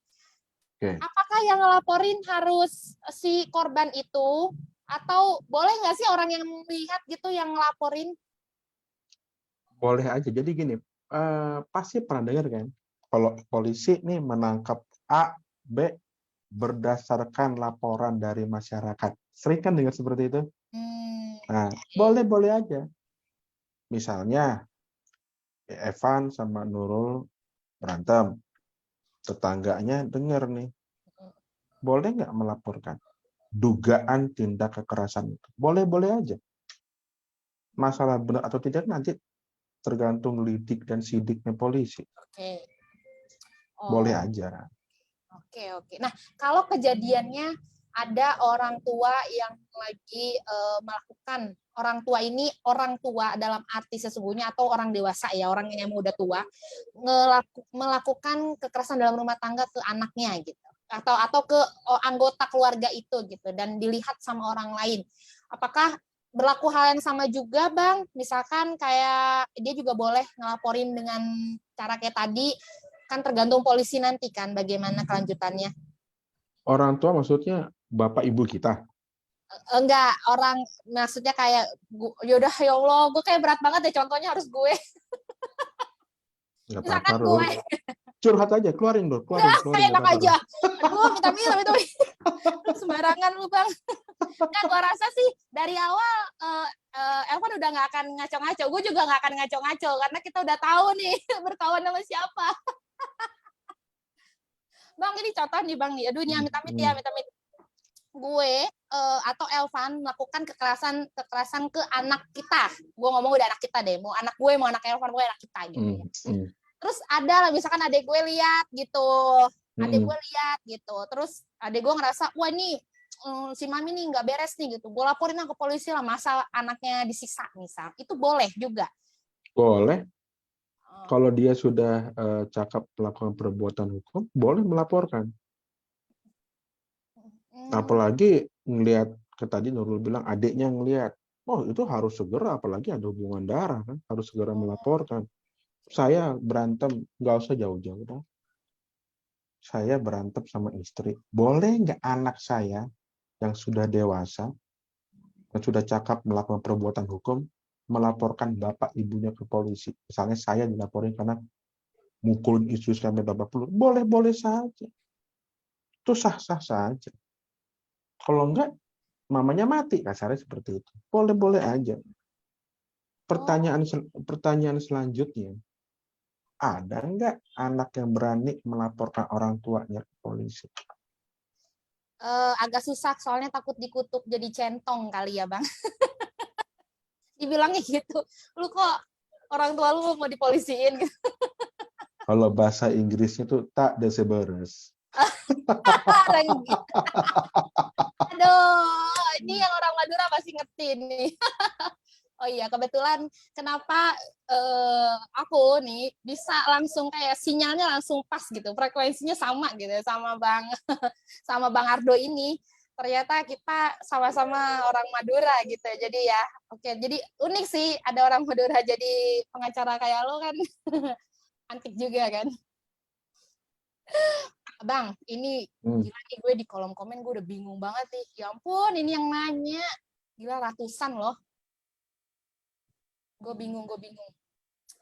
Okay. Apakah yang ngelaporin harus si korban itu, atau boleh nggak sih orang yang melihat gitu yang ngelaporin? Boleh aja. Jadi gini, pasti pernah dengar kan, kalau polisi nih menangkap A, B berdasarkan laporan dari masyarakat. Sering kan dengar seperti itu? Nah, boleh aja. Misalnya, Evan sama Nurul berantem. Tetangganya dengar nih. Boleh nggak melaporkan dugaan tindak kekerasan itu? Boleh aja. Masalah benar atau tidak nanti tergantung lidik dan sidiknya polisi. Oke. Boleh aja. Oke. Nah, kalau kejadiannya ada orang tua yang lagi melakukan, orang tua dalam arti sesungguhnya atau orang dewasa ya, orang yang udah tua, melakukan kekerasan dalam rumah tangga ke anaknya gitu, atau ke anggota keluarga itu gitu, dan dilihat sama orang lain. Apakah berlaku hal yang sama juga Bang? Misalkan kayak dia juga boleh ngelaporin dengan cara kayak tadi, kan tergantung polisi nanti kan bagaimana kelanjutannya. Orang tua maksudnya bapak ibu kita? Enggak, orang maksudnya kayak yaudah ya Allah, gue kayak berat banget deh, contohnya harus gue. Misalkan gue. Curhat aja, keluarin dong, keluarin. Enak aja. Aduh, minta. Sembarangan lu Bang. Nah, gue rasa sih dari awal Elvan udah nggak akan ngaco-ngaco. Gue juga nggak akan ngaco-ngaco karena kita udah tahu nih berkawan sama siapa. Bang, ini contoh nih Bang nih. Aduh, ini amit-amit ya, amit-amit. Gue atau Elvan melakukan kekerasan ke anak kita. Gue ngomong udah anak kita deh. Mau anak gue, mau anak Elvan, gue anak kita gitu. Terus ada lah misalkan adek gue lihat gitu. Terus adek gue ngerasa, wah ini si mami nih nggak beres nih gitu. Gue laporin ke polisi lah, masa anaknya disiksa misal. Itu boleh juga. Boleh. Kalau dia sudah cakap melakukan perbuatan hukum, boleh melaporkan. Apalagi ngelihat, tadi Nurul bilang adiknya ngelihat. Oh, itu harus segera, apalagi ada hubungan darah kan, harus segera melaporkan. Saya berantem, nggak usah jauh-jauh dah. Saya berantem sama istri. Boleh nggak anak saya yang sudah dewasa, yang sudah cakap melakukan perbuatan hukum, melaporkan bapak ibunya ke polisi? Misalnya saya dilaporin karena mukulin istri sampai babak belur. Boleh-boleh saja. Itu sah-sah saja. Kalau enggak, mamanya mati, kasarnya seperti itu. Boleh-boleh aja. Oh, Pertanyaan selanjutnya, ada nggak anak yang berani melaporkan orang tuanya ke polisi? agak susah soalnya takut dikutuk jadi centong kali ya Bang. Dibilangnya gitu. Lu kok orang tua lu mau dipolisiin gitu. Kalau bahasa Inggrisnya tuh tak deseberes. Aduh, ini yang orang Madura pasti ngerti nih. Oh iya, kebetulan kenapa aku nih bisa langsung kayak sinyalnya langsung pas gitu, frekuensinya sama gitu sama Bang sama Bang Ardo ini. Ternyata kita sama-sama orang Madura gitu. Jadi ya, oke. Jadi unik sih ada orang Madura jadi pengacara kayak lo kan. Antik juga kan. Bang, ini gila nih gue di kolom komen gue udah bingung banget nih. Ya ampun, ini yang nanya. Gila ratusan loh. Gue bingung.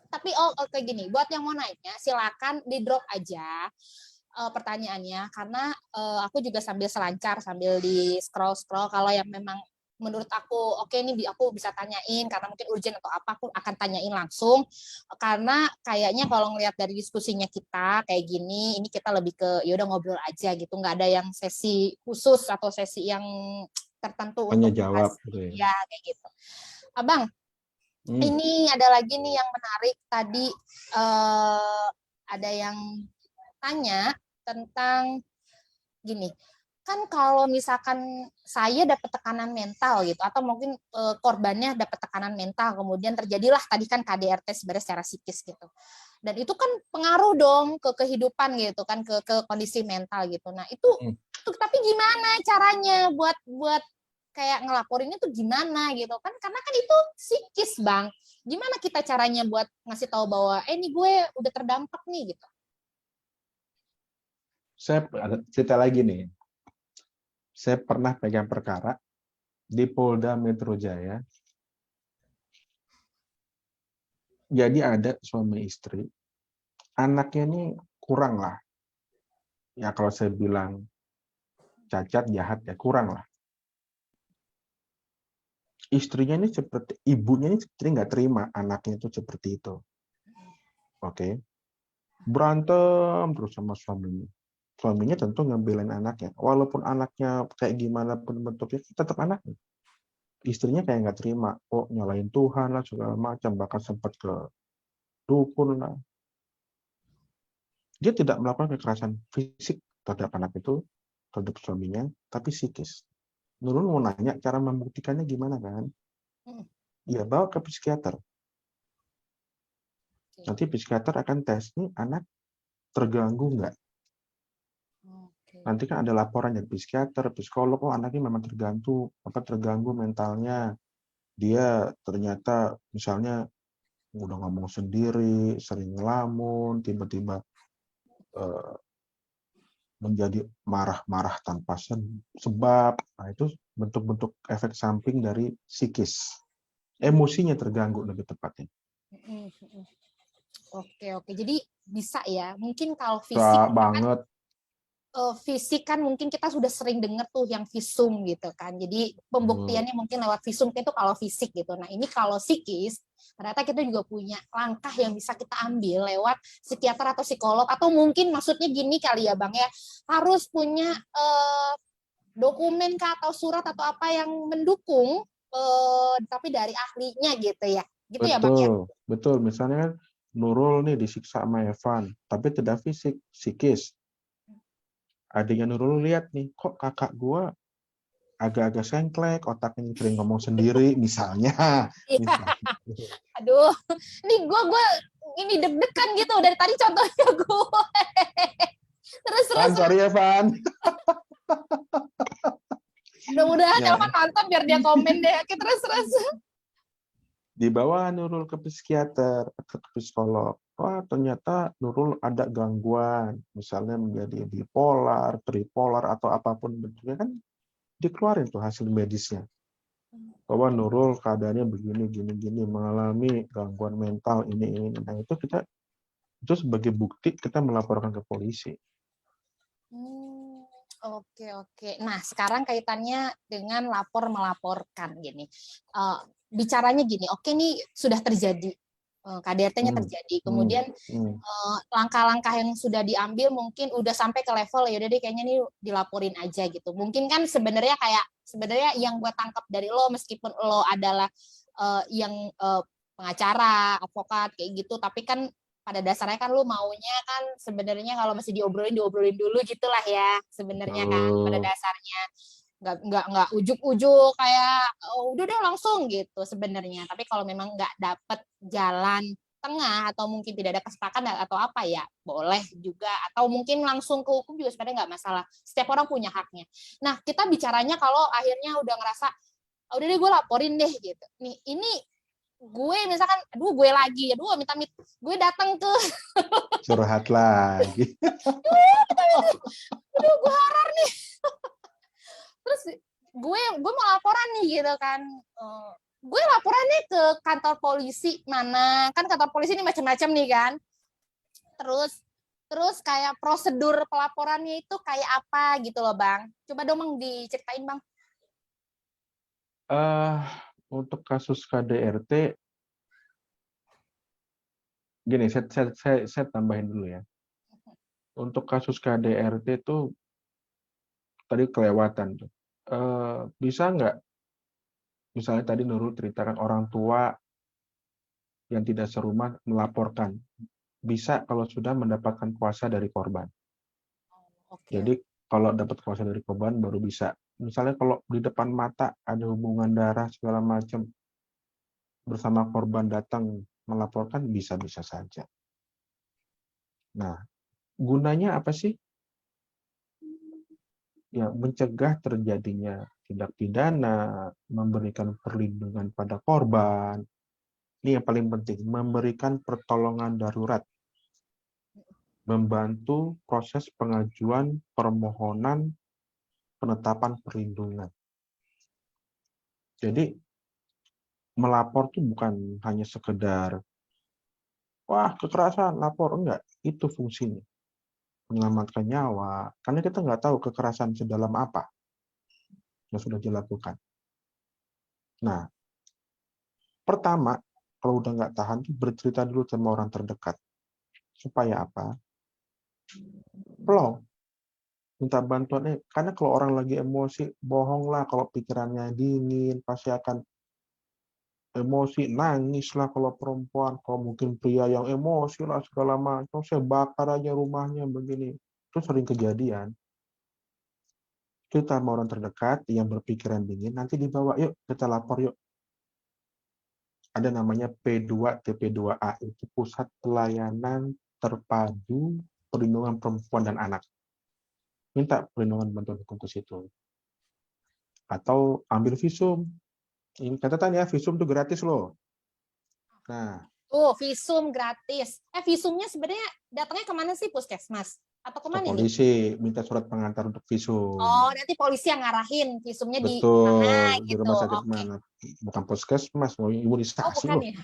Tapi oke gini, buat yang mau nanya silakan di drop aja pertanyaannya karena aku juga sambil selancar sambil di scroll kalau yang memang menurut aku oke nih aku bisa tanyain karena mungkin urgent atau apa aku akan tanyain langsung karena kayaknya kalau ngelihat dari diskusinya kita kayak gini ini kita lebih ke ya udah ngobrol aja gitu nggak ada yang sesi khusus atau sesi yang tertentu Tanya untuk jawab bahas gitu ya. ya kayak gitu. Abang, ini ada lagi nih yang menarik tadi ada yang tanya tentang gini, kan kalau misalkan saya dapat tekanan mental gitu, atau mungkin korbannya dapat tekanan mental, kemudian terjadilah tadi kan KDRT sebenarnya secara psikis gitu, dan itu kan pengaruh dong ke kehidupan gitu kan, ke kondisi mental gitu. Nah itu tapi gimana caranya buat kayak ngelaporinnya tuh gimana gitu kan, karena kan itu psikis Bang. Gimana kita caranya buat ngasih tahu bahwa ini gue udah terdampak nih gitu. Saya ada cerita lagi nih. Saya pernah pegang perkara di Polda Metro Jaya. Jadi ada suami istri, anaknya ini kurang lah. Ya kalau saya bilang cacat, jahat ya kurang lah. Istrinya ini seperti, ibunya ini seperti nggak terima anaknya itu seperti itu. Oke. Berantem terus sama suaminya. Suaminya tentu ngambilin anaknya. Walaupun anaknya kayak gimana pun bentuknya, tetap anaknya. Istrinya kayak nggak terima. Oh, nyalain Tuhan lah, segala macam. Bahkan sempat ke dukun lah. Dia tidak melakukan kekerasan fisik terhadap anak itu, terhadap suaminya, tapi psikis. Nurul mau nanya cara membuktikannya gimana kan? Ya bawa ke psikiater. Nanti psikiater akan tes nih anak terganggu nggak. Nanti kan ada laporan dari psikiater, psikolog, oh anaknya memang terganggu mentalnya. Dia ternyata misalnya udah ngomong sendiri, sering ngelamun, tiba-tiba menjadi marah-marah tanpa sebab. Nah, itu bentuk-bentuk efek samping dari psikis. Emosinya terganggu lebih tepatnya. Oke. Jadi bisa ya. Mungkin kalau Bisa banget. fisik kan mungkin kita sudah sering dengar tuh yang visum gitu kan. Jadi pembuktiannya mungkin lewat visum itu kalau fisik gitu. Nah ini kalau psikis, ternyata kita juga punya langkah yang bisa kita ambil lewat psikiater atau psikolog. Atau mungkin maksudnya gini kali ya Bang ya, harus punya dokumen kah atau surat atau apa yang mendukung, tapi dari ahlinya gitu ya. Gitu ya Bang ya? Betul. Misalnya kan Nurul nih disiksa sama Evan, tapi tidak fisik, psikis. Adiknya Nurul lihat nih, kok kakak gua agak-agak sengklek, otaknya sering ngomong sendiri, misalnya. Aduh, ini gue ini deg-degan gitu dari tadi contohnya gue. Terus. Sorry Evan. Mudah-mudahan Ya, Elvan nonton biar dia komen deh. Oke, terus. dibawa Nurul ke psikiater atau ke psikolog. Wah, ternyata Nurul ada gangguan, misalnya menjadi bipolar, tripolar, atau apapun bentuknya, kan dikeluarin tuh hasil medisnya. Bahwa Nurul keadaannya begini, gini, mengalami gangguan mental, ini. Nah, itu sebagai bukti kita melaporkan ke polisi. Oke. Nah, sekarang kaitannya dengan melaporkan gini. Bicaranya gini, oke nih sudah terjadi, KDRT-nya terjadi. Kemudian langkah-langkah yang sudah diambil mungkin udah sampai ke level ya udah deh kayaknya nih dilaporin aja gitu. Mungkin kan sebenarnya yang gue tangkap dari lo, meskipun lo adalah pengacara, advokat kayak gitu, tapi kan pada dasarnya kan lu maunya kan sebenarnya kalau masih diobrolin dulu gitulah ya sebenarnya kan pada dasarnya nggak ujuk-ujuk kayak udah deh langsung gitu sebenarnya. Tapi kalau memang nggak dapet jalan tengah atau mungkin tidak ada kesepakatan atau apa ya boleh juga, atau mungkin langsung ke hukum juga sebenarnya nggak masalah, setiap orang punya haknya. Nah, kita bicaranya kalau akhirnya udah ngerasa udah deh gue laporin deh gitu nih, ini gue misalkan minta gue datang ke Curhat lagi. gue horor nih. Terus gue mau laporan nih gitu kan, gue laporannya ke kantor polisi mana, kan kantor polisi ini macam-macam nih kan. Terus kayak prosedur pelaporannya itu kayak apa gitu loh Bang, coba dong Bang diceritain Bang. Untuk kasus KDRT, gini, saya tambahin dulu ya. Untuk kasus KDRT itu tadi kelewatan tuh. Bisa nggak, misalnya tadi Nurul ceritakan orang tua yang tidak serumah melaporkan. Bisa kalau sudah mendapatkan kuasa dari korban. Jadi kalau dapat kuasa dari korban baru bisa. Misalnya kalau di depan mata ada hubungan darah segala macam, bersama korban datang melaporkan, bisa-bisa saja. Nah, gunanya apa sih? Ya, mencegah terjadinya tindak pidana, memberikan perlindungan pada korban. Ini yang paling penting, memberikan pertolongan darurat, membantu proses pengajuan permohonan penetapan perlindungan. Jadi, melapor itu bukan hanya sekedar, wah kekerasan, lapor. Enggak, itu fungsinya. Menyelamatkan nyawa, karena kita nggak tahu kekerasan sedalam apa yang sudah dilakukan. Nah, pertama, kalau udah nggak tahan, bercerita dulu sama orang terdekat. Supaya apa? Plong. Minta bantuan. Karena kalau orang lagi emosi, bohonglah kalau pikirannya dingin, pasti akan emosi, nangis lah kalau perempuan. Kalau mungkin pria yang emosi lah segala macam, saya bakar aja rumahnya begini. Itu sering kejadian. Kita sama orang terdekat yang berpikiran dingin, nanti dibawa, yuk kita lapor yuk. Ada namanya P2TP2A, itu Pusat Pelayanan Terpadu Perlindungan Perempuan dan Anak. Minta perlindungan bantuan hukum ke situ. Atau ambil visum. Ini catatan ya, visum itu gratis loh. Nah, Visum gratis. Visumnya sebenarnya datangnya kemana sih, Puskesmas? Atau ke kemana nih? polisi, minta surat pengantar untuk visum. Oh, nanti polisi yang ngarahin visumnya di Betul, mana di gitu. rumah sakit mana. Bukan puskesmas, mau imunisasi Bukan loh. ya?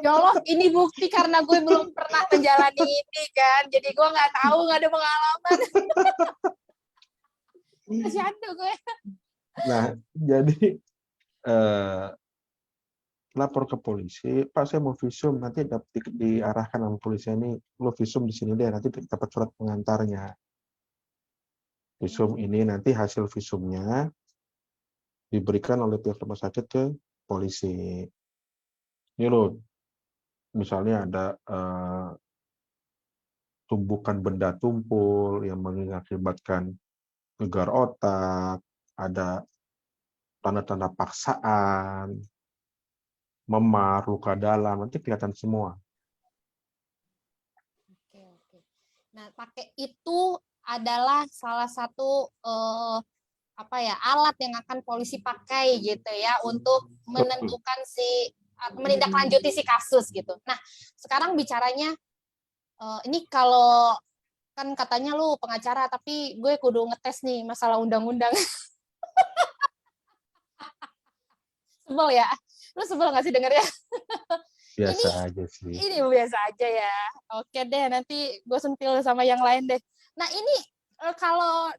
Ya Allah, ini bukti karena gue belum pernah menjalani ini kan. Jadi gue nggak tahu, nggak ada pengalaman. Jatuh gue. Nah, jadi lapor ke polisi, Pak saya mau visum, nanti diarahkan sama polisi ini, lo visum di sini deh, nanti dapat surat pengantarnya. Visum ini nanti hasil visumnya diberikan oleh pihak rumah sakit ke polisi. Ini lo, misalnya ada tumbukan benda tumpul yang mengakibatkan gegar otak, ada tanda-tanda paksaan, memar, luka dalam, nanti kelihatan semua. Oke. Nah, pakai itu adalah salah satu alat yang akan polisi pakai gitu ya untuk menentukan menindaklanjuti si kasus gitu. Nah, sekarang bicaranya ini kalau kan katanya lu pengacara tapi gue kudu ngetes nih masalah undang-undang. Sebel ya? Lu sebel nggak sih denger ya? Biasa aja sih. Ini biasa aja ya. Oke deh, nanti gue sentil sama yang lain deh. Nah ini kalau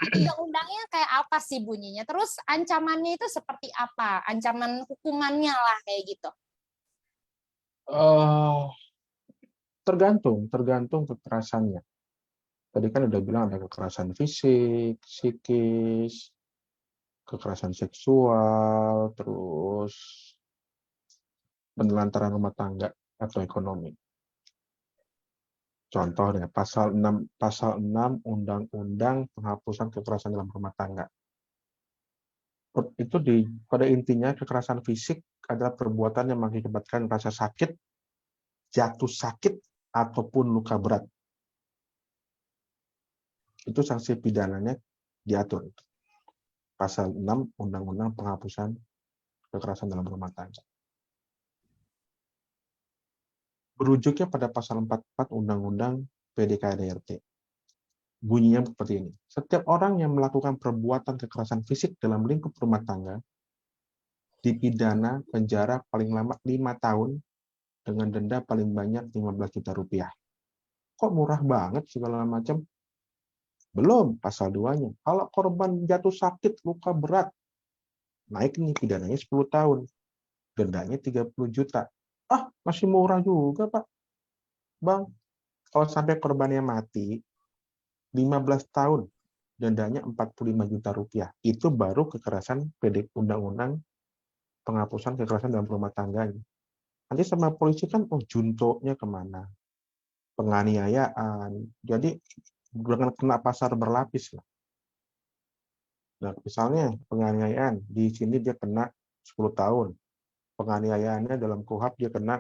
undang-undangnya kayak apa sih bunyinya? Terus ancamannya itu seperti apa? Ancaman hukumannya lah kayak gitu. Tergantung kekerasannya. Tadi kan udah bilang ada kekerasan fisik, psikis, kekerasan seksual, terus penelantaran rumah tangga atau ekonomi. Contohnya pasal 6 Undang-Undang Penghapusan Kekerasan dalam Rumah Tangga. Itu pada intinya kekerasan fisik adalah perbuatan yang mengakibatkan rasa sakit, jatuh sakit, ataupun luka berat. Itu sanksi pidananya diatur. Pasal 6 Undang-Undang Penghapusan Kekerasan dalam Rumah Tangga. Berujuknya pada pasal 44 Undang-Undang PDKDRT. Bunyinya seperti ini. Setiap orang yang melakukan perbuatan kekerasan fisik dalam lingkup rumah tangga dipidana penjara paling lama 5 tahun dengan denda paling banyak 15 juta rupiah. Kok murah banget segala macam? Belum pasal 2-nya. Kalau korban jatuh sakit, luka berat, naik nih pidananya 10 tahun. Dendanya 30 juta. Masih murah juga, Pak. Bang, kalau sampai korbannya mati, 15 tahun, dendanya 45 juta rupiah. Itu baru kekerasan Undang-Undang Penghapusan Kekerasan dalam Rumah Tangga. Nanti sama polisi kan, juntonya kemana? Penganiayaan. Jadi, dengan kena pasar berlapis lah. Nah, misalnya penganiayaan, di sini dia kena 10 tahun. Penganiayaannya dalam KUHP dia kena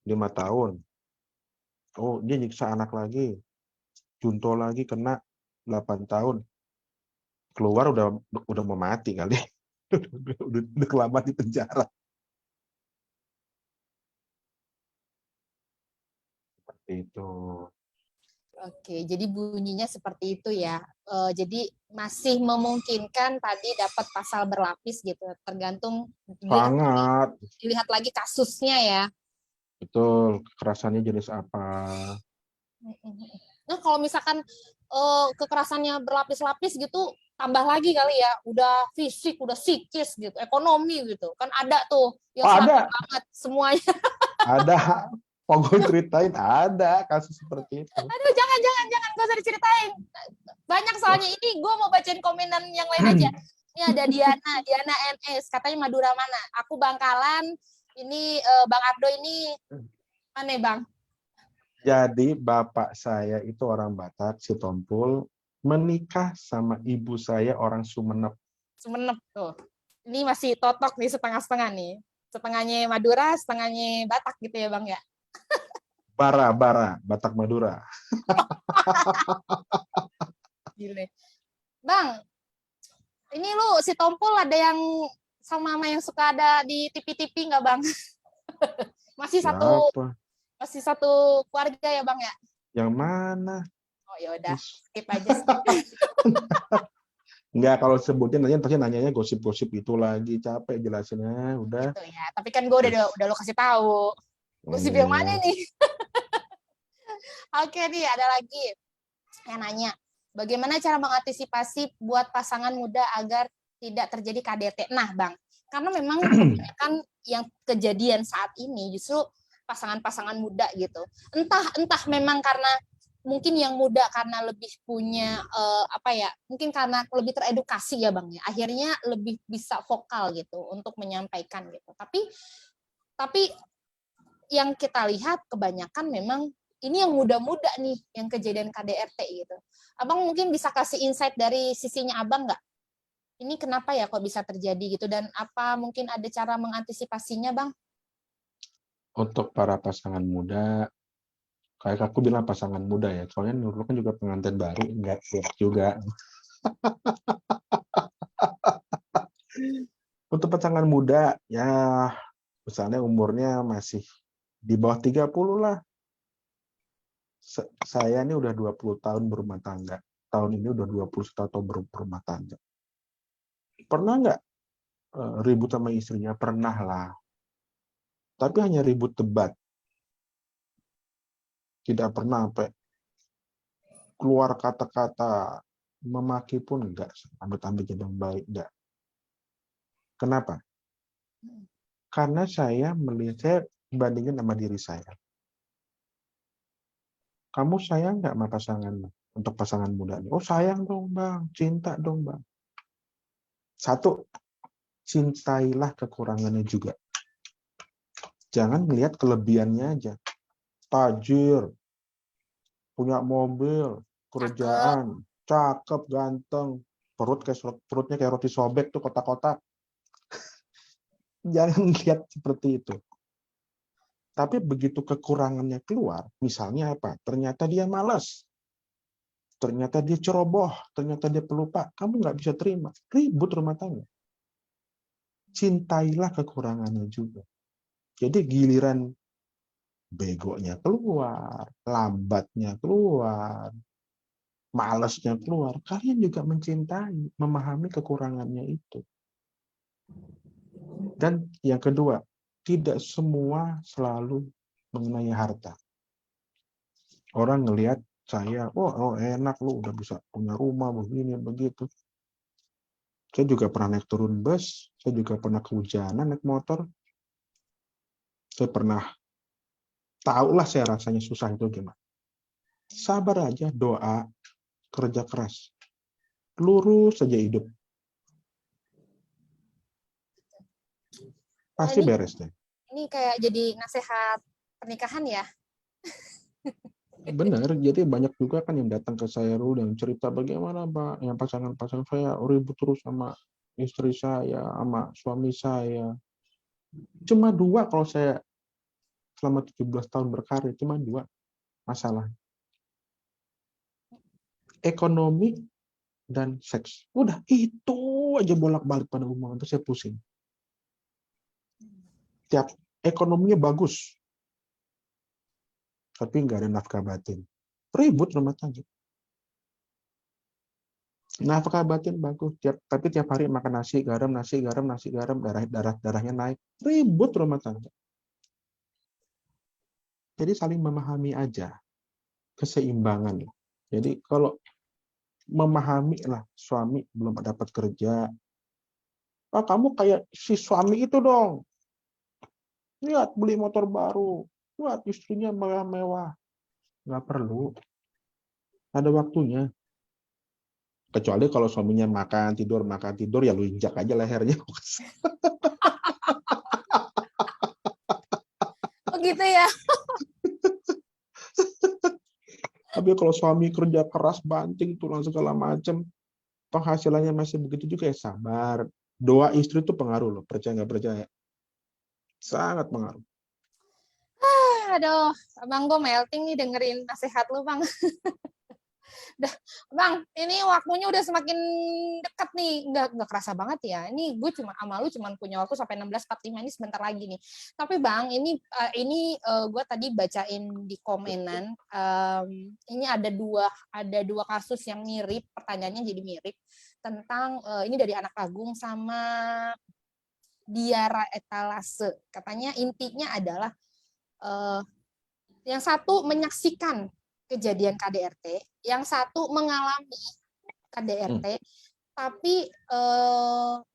5 tahun. Dia nyiksa anak lagi. Junto lagi kena 8 tahun. Keluar udah mau mati kali. udah kelamaan di penjara. Seperti itu. Oke, jadi bunyinya seperti itu ya. Jadi masih memungkinkan tadi dapat pasal berlapis gitu, tergantung Sangat. dilihat lagi kasusnya ya. Betul, kekerasannya jenis apa. Nah, kalau misalkan kekerasannya berlapis-lapis gitu, tambah lagi kali ya, udah fisik, udah psikis gitu, ekonomi gitu. Kan ada tuh yang seragam banget semuanya. Ada. Mau gue ceritain, ada kasus seperti itu. Aduh, jangan, gak usah diceritain. Banyak soalnya ini, gue mau bacain komenan yang lain aja. Ini ada Diana NS, katanya Madura mana? Aku Bangkalan, ini Bang Abdo ini mana Bang? Jadi bapak saya itu orang Batak, si Tompul, menikah sama ibu saya orang Sumeneb. Sumeneb tuh. Ini masih totok nih setengah-setengah nih. Setengahnya Madura, setengahnya Batak gitu ya Bang ya? Bara, Batak Madura. Gile. Bang, ini lu si Tompul ada yang sama yang suka ada di TV-TV nggak Bang? Masih satu keluarga ya Bang ya? Yang mana? Oh ya udah, skip aja. Enggak, kalau sebutin nanti nanyanya gosip-gosip itu lagi, capek jelasinnya, udah. Gitu ya. Tapi kan gue udah lo kasih tahu. Gosip yang mana nih? Oke nih, ada lagi yang nanya, bagaimana cara mengantisipasi buat pasangan muda agar tidak terjadi KDT? Nah, Bang, karena memang kebanyakan yang kejadian saat ini justru pasangan-pasangan muda gitu. Entah memang karena mungkin yang muda karena lebih punya mungkin karena lebih teredukasi ya Bang ya. Akhirnya lebih bisa vokal gitu untuk menyampaikan gitu. Tapi yang kita lihat kebanyakan memang ini yang muda-muda nih yang kejadian KDRT gitu. Abang mungkin bisa kasih insight dari sisinya Abang nggak? Ini kenapa ya kok bisa terjadi gitu dan apa mungkin ada cara mengantisipasinya Bang? Untuk para pasangan muda, Kayak aku bilang pasangan muda ya, soalnya Nurul kan juga pengantin baru, enggak juga. Untuk pasangan muda, ya misalnya umurnya masih di bawah 30 lah. Saya ini udah 20 tahun berumah tangga. Tahun ini udah 21 tahun berumah tangga. Pernah nggak ribut sama istrinya? Pernah lah. Tapi hanya ribut debat. Tidak pernah sampai keluar kata-kata memaki pun enggak. Amit-amit yang baik, enggak. Kenapa? Karena saya bandingin sama diri saya. Kamu sayang nggak sama pasanganmu? Untuk pasangan muda ini. Oh sayang dong bang, cinta dong bang. Satu, cintailah kekurangannya juga. Jangan melihat kelebihannya aja. Tajir, punya mobil, kerjaan, cakep, ganteng, perutnya kayak roti sobek tuh kotak-kotak. Jangan lihat seperti itu. Tapi begitu kekurangannya keluar, misalnya apa? Ternyata dia malas, ternyata dia ceroboh, ternyata dia pelupa, kamu nggak bisa terima. Ribut rumah tangga. Cintailah kekurangannya juga. Jadi giliran begonya keluar, lambatnya keluar, malasnya keluar, kalian juga mencintai, memahami kekurangannya itu. Dan yang kedua, tidak semua selalu mengenai harta. Orang ngelihat saya, oh enak lu udah bisa punya rumah begini begitu. Saya juga pernah naik turun bus, saya juga pernah kehujanan naik motor. Saya pernah tahulah saya rasanya susah itu gimana. Sabar aja, doa, kerja keras. Lurus saja hidup. Pasti beres deh. Ini kayak jadi nasihat pernikahan ya? Benar, jadi banyak juga kan yang datang ke saya dulu yang cerita bagaimana Pak, yang pasangan-pasangan saya ribut terus sama istri saya, sama suami saya. Cuma dua kalau saya selama 17 tahun berkarir, cuma dua masalah. Ekonomi dan seks. Udah, itu aja bolak-balik pada umumnya, itu saya pusing. Tiap ekonominya bagus, tapi nggak ada nafkah batin. Ribut rumah tangga. Nafkah batin bagus, tapi tiap hari makan nasi garam, darahnya naik. Ribut rumah tangga. Jadi saling memahami aja, keseimbangan. Jadi kalau memahami lah, suami belum dapat kerja, kamu kayak si suami itu dong. Lihat beli motor baru, lihat istrinya mewah-mewah. Nggak perlu. Ada waktunya. Kecuali kalau suaminya makan tidur, ya lu injak aja lehernya. Oh gitu ya? Tapi kalau suami kerja keras, banting, tulang segala macam, penghasilannya masih begitu juga ya sabar. Doa istri itu pengaruh loh, percaya nggak percaya. Sangat pengaruh. Aduh, Bang, gue melting nih dengerin nasihat lu, Bang. Bang, ini waktunya udah semakin dekat nih. Nggak kerasa banget ya. Ini gue sama lu cuma punya waktu sampai 16.45, ini sebentar lagi nih. Tapi Bang, ini gue tadi bacain di komenan. Ini ada dua kasus yang mirip, pertanyaannya jadi mirip. Tentang, ini dari Anak Agung sama Diara Etalase. Katanya intinya adalah yang satu menyaksikan kejadian KDRT, yang satu mengalami KDRT, tapi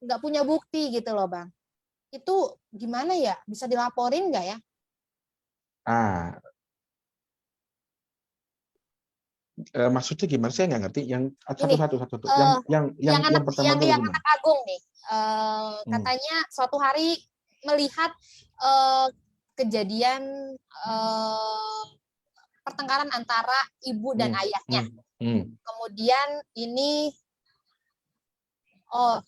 nggak punya bukti gitu loh Bang. Itu gimana ya? Bisa dilaporin nggak ya? Maksudnya gimana? Saya nggak ngerti. Yang satu. Yang pertama dulu gimana? Anak Agung nih, katanya suatu hari melihat kejadian pertengkaran antara ibu dan ayahnya. Kemudian ini,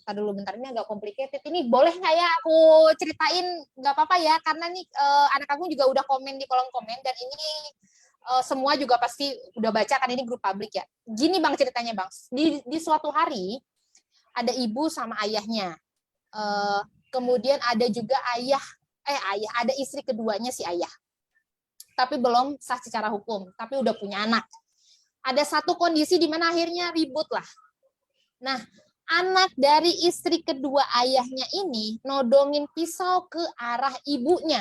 tadi dulu bentar, ini agak complicated. Ini boleh nggak ya aku ceritain? Nggak apa-apa ya, karena nih Anak Agung juga udah komen di kolom komen, dan ini semua juga pasti udah baca kan, ini grup publik ya. Gini Bang ceritanya Bang, di suatu hari ada ibu sama ayahnya. Kemudian ada juga ada istri keduanya si ayah. Tapi belum sah secara hukum, tapi udah punya anak. Ada satu kondisi di mana akhirnya ribut lah. Nah, anak dari istri kedua ayahnya ini nodongin pisau ke arah ibunya.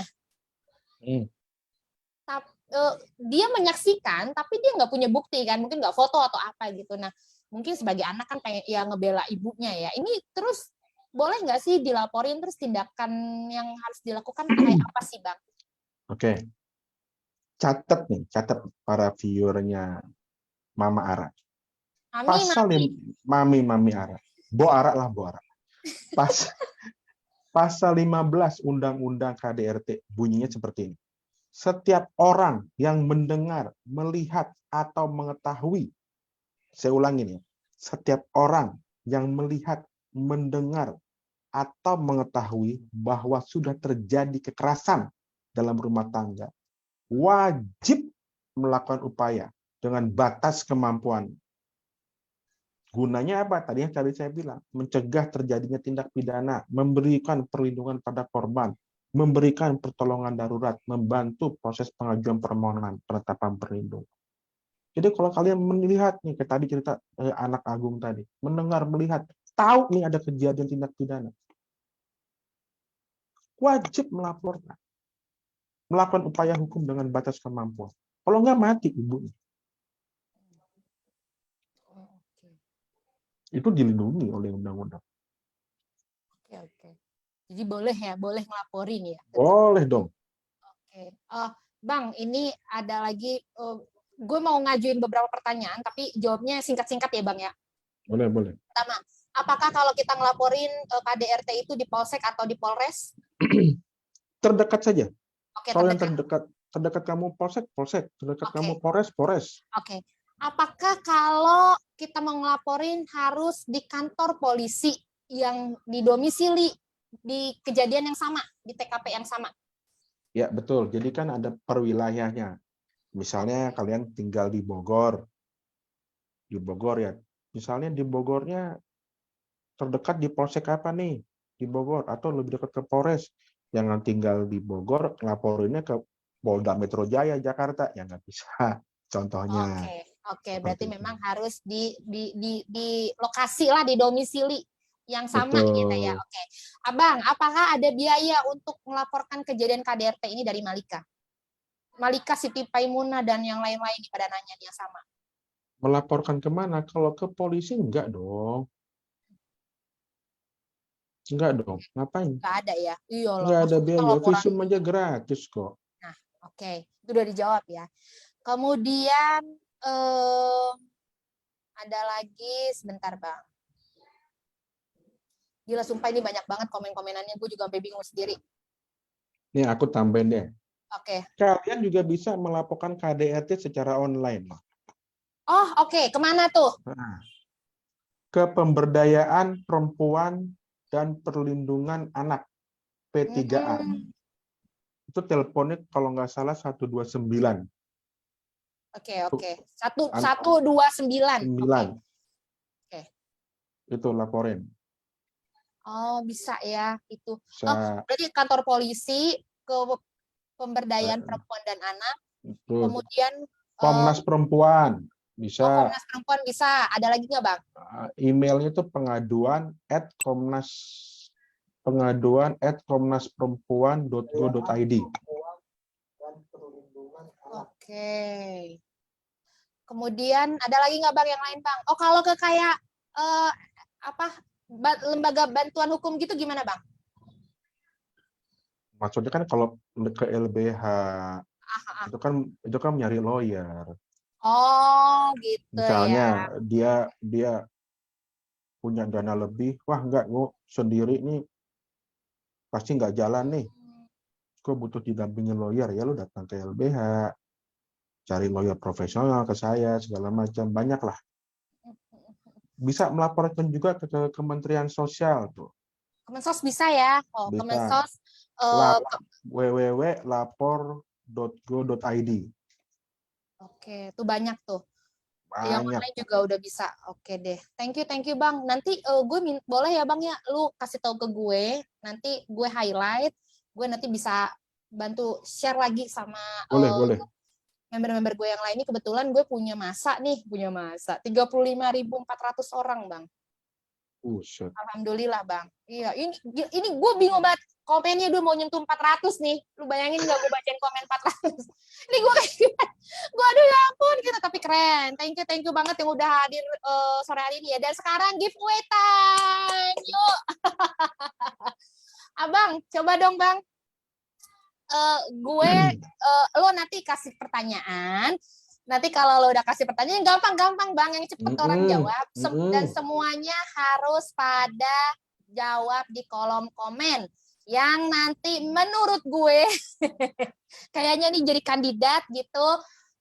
Dia menyaksikan, tapi dia nggak punya bukti kan, mungkin nggak foto atau apa gitu. Nah, mungkin sebagai anak kan pengen ya ngebela ibunya ya. Ini terus boleh nggak sih dilaporin, terus tindakan yang harus dilakukan kayak apa sih Bang? Oke, catat para viewernya Mama Ara. Mami Ara. Bo Ara. Pasal 15 Undang-Undang KDRT bunyinya seperti ini. Setiap orang yang mendengar, melihat, atau mengetahui, saya ulangi nih, setiap orang yang melihat, mendengar, atau mengetahui bahwa sudah terjadi kekerasan dalam rumah tangga, wajib melakukan upaya dengan batas kemampuan. Gunanya apa? Tadi yang saya bilang, mencegah terjadinya tindak pidana, memberikan perlindungan pada korban, memberikan pertolongan darurat, membantu proses pengajuan permohonan penetapan perlindungan. Jadi kalau kalian melihat nih, kayak tadi cerita anak Agung tadi, mendengar, melihat, tahu nih ada kejadian tindak pidana, wajib melaporkan, melakukan upaya hukum dengan batas kemampuan. Kalau nggak mati ibunya. Itu dilindungi oleh undang-undang. Oke. Jadi boleh ngelaporin ya? Boleh dong. Oke. Bang, ini ada lagi, gue mau ngajuin beberapa pertanyaan, tapi jawabnya singkat-singkat ya Bang ya? Boleh. Pertama, apakah kalau kita ngelaporin KDRT itu di Polsek atau di Polres? Terdekat saja. Oke, Kalau yang terdekat kamu Polsek, terdekat kamu Polres. Oke. Apakah kalau kita mau ngelaporin harus di kantor polisi yang didomisili di kejadian yang sama, di TKP yang sama? Ya, betul. Jadi kan ada perwilayahnya. Misalnya kalian tinggal di Bogor. Di Bogor ya. Misalnya di Bogornya terdekat di Polsek apa nih? Di Bogor atau lebih dekat ke Polres. Jangan tinggal di Bogor, laporinnya ke Polda Metro Jaya Jakarta, ya nggak bisa. Contohnya. Oke. Berarti memang harus di lokasi lah, di domisili yang sama gitu ya. Oke. Abang, apakah ada biaya untuk melaporkan kejadian KDRT ini dari Malika? Malika, Siti Paimuna, dan yang lain-lain pada nanya yang sama. Melaporkan kemana? Kalau ke polisi enggak dong. Ngapain? Nggak ada ya? Iya loh. Nggak ada biaya, visum aja gratis kok. Nah, oke. Itu udah dijawab ya. Kemudian ada lagi, sebentar Bang. Gila, sumpah ini banyak banget komen-komenannya, gue juga sampai bingung sendiri. Nih aku tambahin deh. Oke. Kalian juga bisa melaporkan KDRT secara online. Oh, oke. Kemana tuh? Nah, ke Pemberdayaan Perempuan dan Perlindungan Anak, P3A. Itu teleponnya kalau nggak salah 129. Oke. 129. Oke. Itu laporin. Oh, bisa ya itu. Bisa. Berarti kantor polisi, ke Pemberdayaan Perempuan dan Anak, kemudian Komnas Perempuan bisa. Komnas Perempuan bisa. Ada lagi nggak Bang? Emailnya itu pengaduan@komnasperempuan.go.id. Oke. Kemudian ada lagi nggak Bang yang lain Bang? Oh, kalau ke kayak lembaga bantuan hukum gitu gimana Bang? Maksudnya kan kalau ke LBH itu kan nyari lawyer. Oh, gitu. Misalnya ya. dia punya dana lebih, wah enggak, gue sendiri nih pasti nggak jalan nih. Gue butuh didampingin lawyer, ya lu datang ke LBH, cari lawyer profesional ke saya, segala macam, banyak lah. Bisa melaporkan juga ke Kementerian Sosial tuh. Kemensos bisa ya? Oh, bisa. Kemensos www.lapor.go.id. Oke, tuh banyak tuh. Yang Banyak. lain juga udah bisa. Oke deh. Thank you Bang. Nanti gue boleh ya Bang ya, lu kasih tahu ke gue, nanti gue highlight, gue nanti bisa bantu share lagi sama Boleh. member-member gue yang lain. Ini kebetulan gue punya masa 35.400 orang Bang. Buset. Alhamdulillah Bang. Iya, ini gue bingung banget. Komennya dia mau nyentuh 400 nih. Lu bayangin nggak gue bacain komen 400? Ini gue aduh ya ampun gitu, tapi keren. Thank you banget yang udah hadir sore hari ini ya. Dan sekarang giveaway time. Yuk. Abang, coba dong Bang. Lo nanti kasih pertanyaan. Nanti kalau lo udah kasih pertanyaan, gampang Bang, yang cepet orang jawab. Dan semuanya harus pada jawab di kolom komen. Yang nanti menurut gue, kayaknya nih jadi kandidat gitu,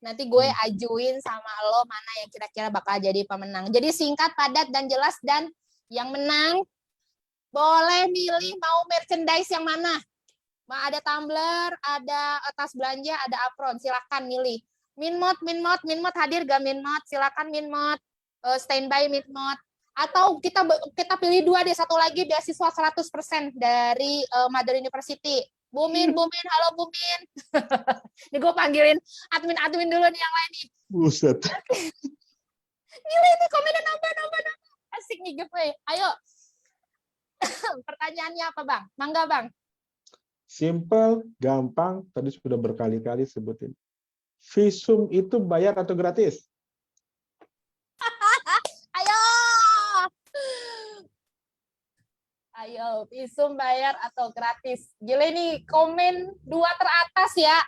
nanti gue ajuin sama lo mana yang kira-kira bakal jadi pemenang. Jadi singkat, padat, dan jelas. Dan yang menang boleh milih mau merchandise yang mana. Ada tumbler, ada tas belanja, ada apron. Silakan milih. Minmot hadir gak Minmot? Silakan Minmot. Standby Minmot. Atau kita pilih dua deh, satu lagi beasiswa 100% dari Mother University. Bumin, halo Bumin. Ini gue panggilin admin dulu nih yang lain nih. Buset. Gila ini komennya nambah. Asik nih giveaway. Ayo. Pertanyaannya apa Bang? Mangga Bang. Simple, gampang, tadi sudah berkali-kali sebutin. Visum itu bayar atau gratis? Ayo, visum bayar atau gratis? Gila ini komen 2 teratas ya.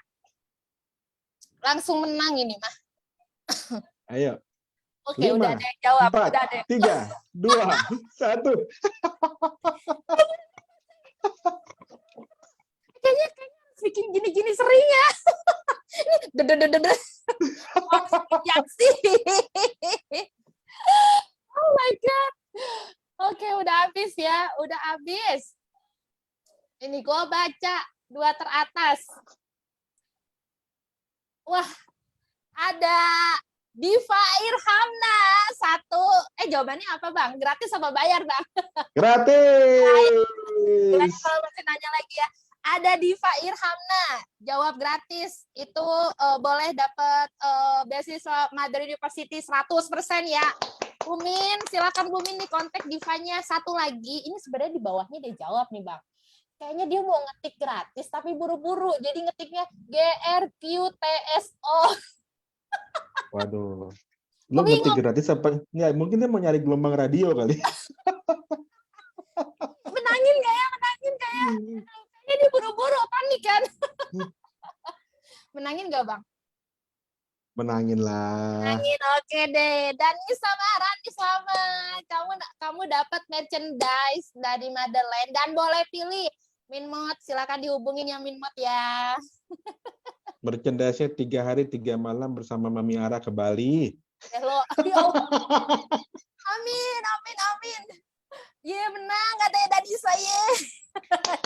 Langsung menang ini mah. Ayo. Oke, 5, udah ada yang jawab. 4, Udah ada. 3, 2, 1. Kayaknya bikin gini-gini sering ya. Oh my God. Oke, udah habis ya. Udah habis. Ini gue baca 2 teratas. Wah, ada Diva Irhamna 1. Jawabannya apa Bang? Gratis apa bayar Bang? Gratis. Kalau masih nanya lagi ya. Ada Diva Irhamna, jawab gratis. Itu boleh dapat beasiswa Mother University 100% ya. Bumin, silakan Bumin nih kontak Divanya. Satu lagi, ini sebenarnya di bawahnya dia jawab nih Bang. Kayaknya dia mau ngetik gratis tapi buru-buru. Jadi ngetiknya GRQTSO. Waduh. Lu ngetik gratis apa? Ya, mungkin dia mau nyari gelombang radio kali. Menangin nggak ya? Ini buru-buru, panik kan? Menangin nggak Bang? Menangin lah. Menangin, oke deh. Dan sama Rani, selamat. Kamu dapat merchandise dari Motherland dan boleh pilih Minmot. Silakan dihubungin yang Minmot ya. Merchandise-nya 3 hari 3 malam bersama Mami Ara ke Bali. Hello. Amin. Ye, menang ada dari saya.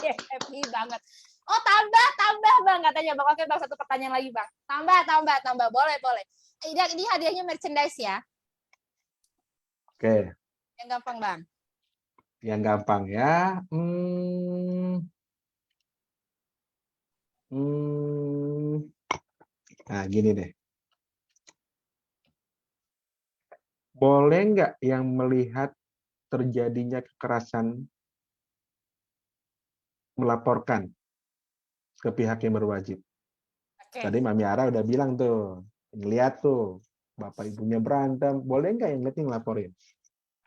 Happy banget. Oh, tambah Bang katanya Bang. Oke Bang, satu pertanyaan lagi Bang. Tambah. Boleh. Ini hadiahnya merchandise ya. Oke. Yang gampang Bang. Yang gampang ya. Nah, gini deh. Boleh nggak yang melihat terjadinya kekerasan melaporkan ke pihak yang berwajib? Oke. Tadi Mami Ara udah bilang tuh, ngeliat tuh, bapak ibunya berantem, boleh nggak yang lihat ngelaporin?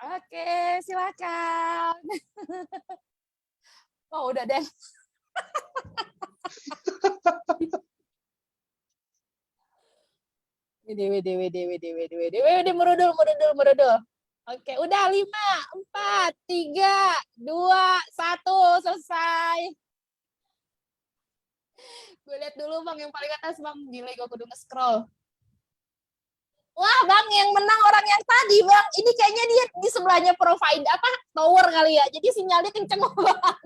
Oke, silakan. Oh, udah deh. Wede, merudul. Oke, udah 5, 4, 3, 2, 1, selesai. Gue lihat dulu Bang, yang paling atas Bang. Gila, gue kudu nge-scroll. Wah Bang, yang menang orang yang tadi Bang. Ini kayaknya dia di sebelahnya provider tower kali ya. Jadi sinyalnya kenceng banget.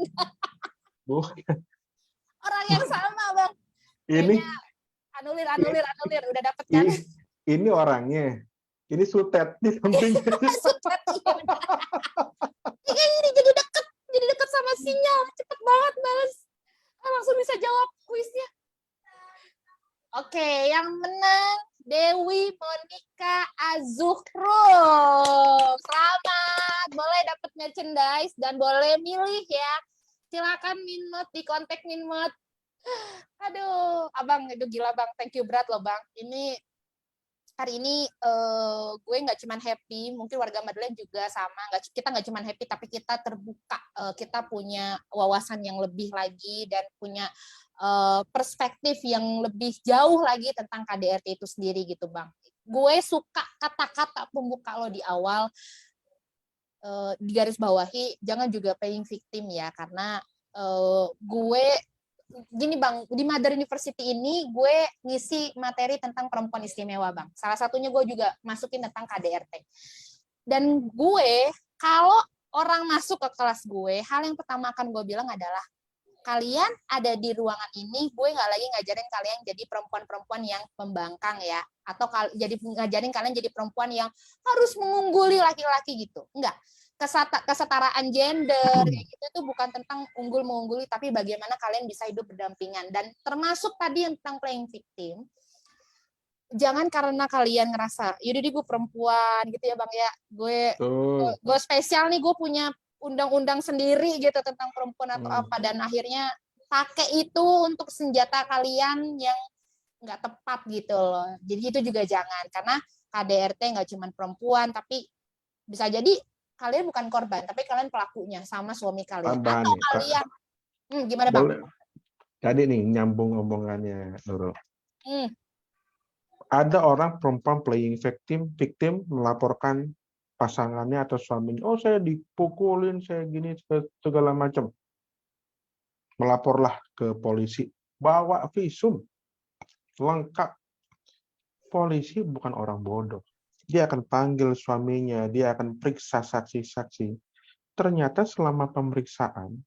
Orang yang sama Bang. Ini kayaknya anulir udah dapet kan? ini orangnya, ini sutet di sampingnya. Sutet, iya benar. Ini jadi deket sama sinyal, cepet banget balas. Langsung bisa jawab kuisnya. Oke, yang menang Dewi Monica Azuhrum. Selamat, boleh dapat merchandise dan boleh milih ya. Silakan Minmot, di kontak Minmot. Aduh, abang, itu gila bang, thank you berat loh bang. Ini hari ini gue nggak cuman happy, mungkin warga Madeleine juga sama. Kita nggak cuman happy, tapi kita terbuka. Kita punya wawasan yang lebih lagi dan punya perspektif yang lebih jauh lagi tentang KDRT itu sendiri gitu bang. Gue suka kata-kata pembuka lo di awal, di garis bawahi, jangan juga playing victim ya, karena gue gini bang, di Mother University ini gue ngisi materi tentang perempuan istimewa bang. Salah satunya gue juga masukin tentang KDRT. Dan gue, kalau orang masuk ke kelas gue, hal yang pertama akan gue bilang adalah, kalian ada di ruangan ini, gue nggak lagi ngajarin kalian jadi perempuan-perempuan yang pembangkang ya, atau jadi ngajarin kalian jadi perempuan yang harus mengungguli laki-laki gitu. Enggak. Kesetaraan gender kayak gitu itu bukan tentang unggul-mengungguli, tapi bagaimana kalian bisa hidup berdampingan. Dan termasuk tadi yang tentang playing victim, jangan karena kalian ngerasa yaudah gue perempuan gitu ya bang ya, gue spesial nih, gue punya undang-undang sendiri gitu tentang perempuan atau apa, dan akhirnya pakai itu untuk senjata kalian yang nggak tepat gitu loh. Jadi itu juga jangan, karena KDRT nggak cuma perempuan, tapi bisa jadi kalian bukan korban, tapi kalian pelakunya sama suami kalian. Tambahan atau nih, kalian, gimana bang? boleh. Tadi nih nyambung omongannya Nurul. Ada orang perempuan playing victim melaporkan pasangannya atau suaminya, oh saya dipukulin, saya gini, segala macam. Melaporlah ke polisi, bawa visum lengkap. Polisi bukan orang bodoh. Dia akan panggil suaminya, dia akan periksa saksi-saksi. Ternyata selama pemeriksaan,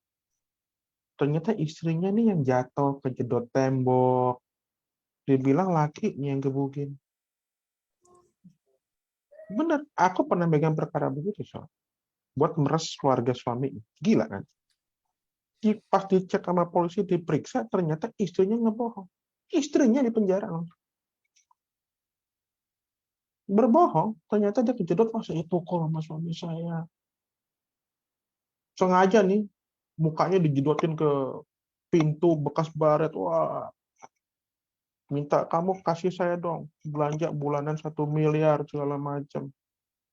ternyata istrinya nih yang jatuh, kejedot tembok. Dibilang lakinya yang gebugin. Bener, aku pernah megang perkara begitu, so. Buat meres keluarga suami. Gila kan? Pas dicek sama polisi, diperiksa, ternyata istrinya ngebohong. Istrinya di penjara. Berbohong, ternyata dia kejedot, oh saya pukul sama suami saya. Sengaja nih, mukanya dijedotin ke pintu bekas baret. Wah, minta kamu kasih saya dong belanja bulanan 1 miliar segala macam.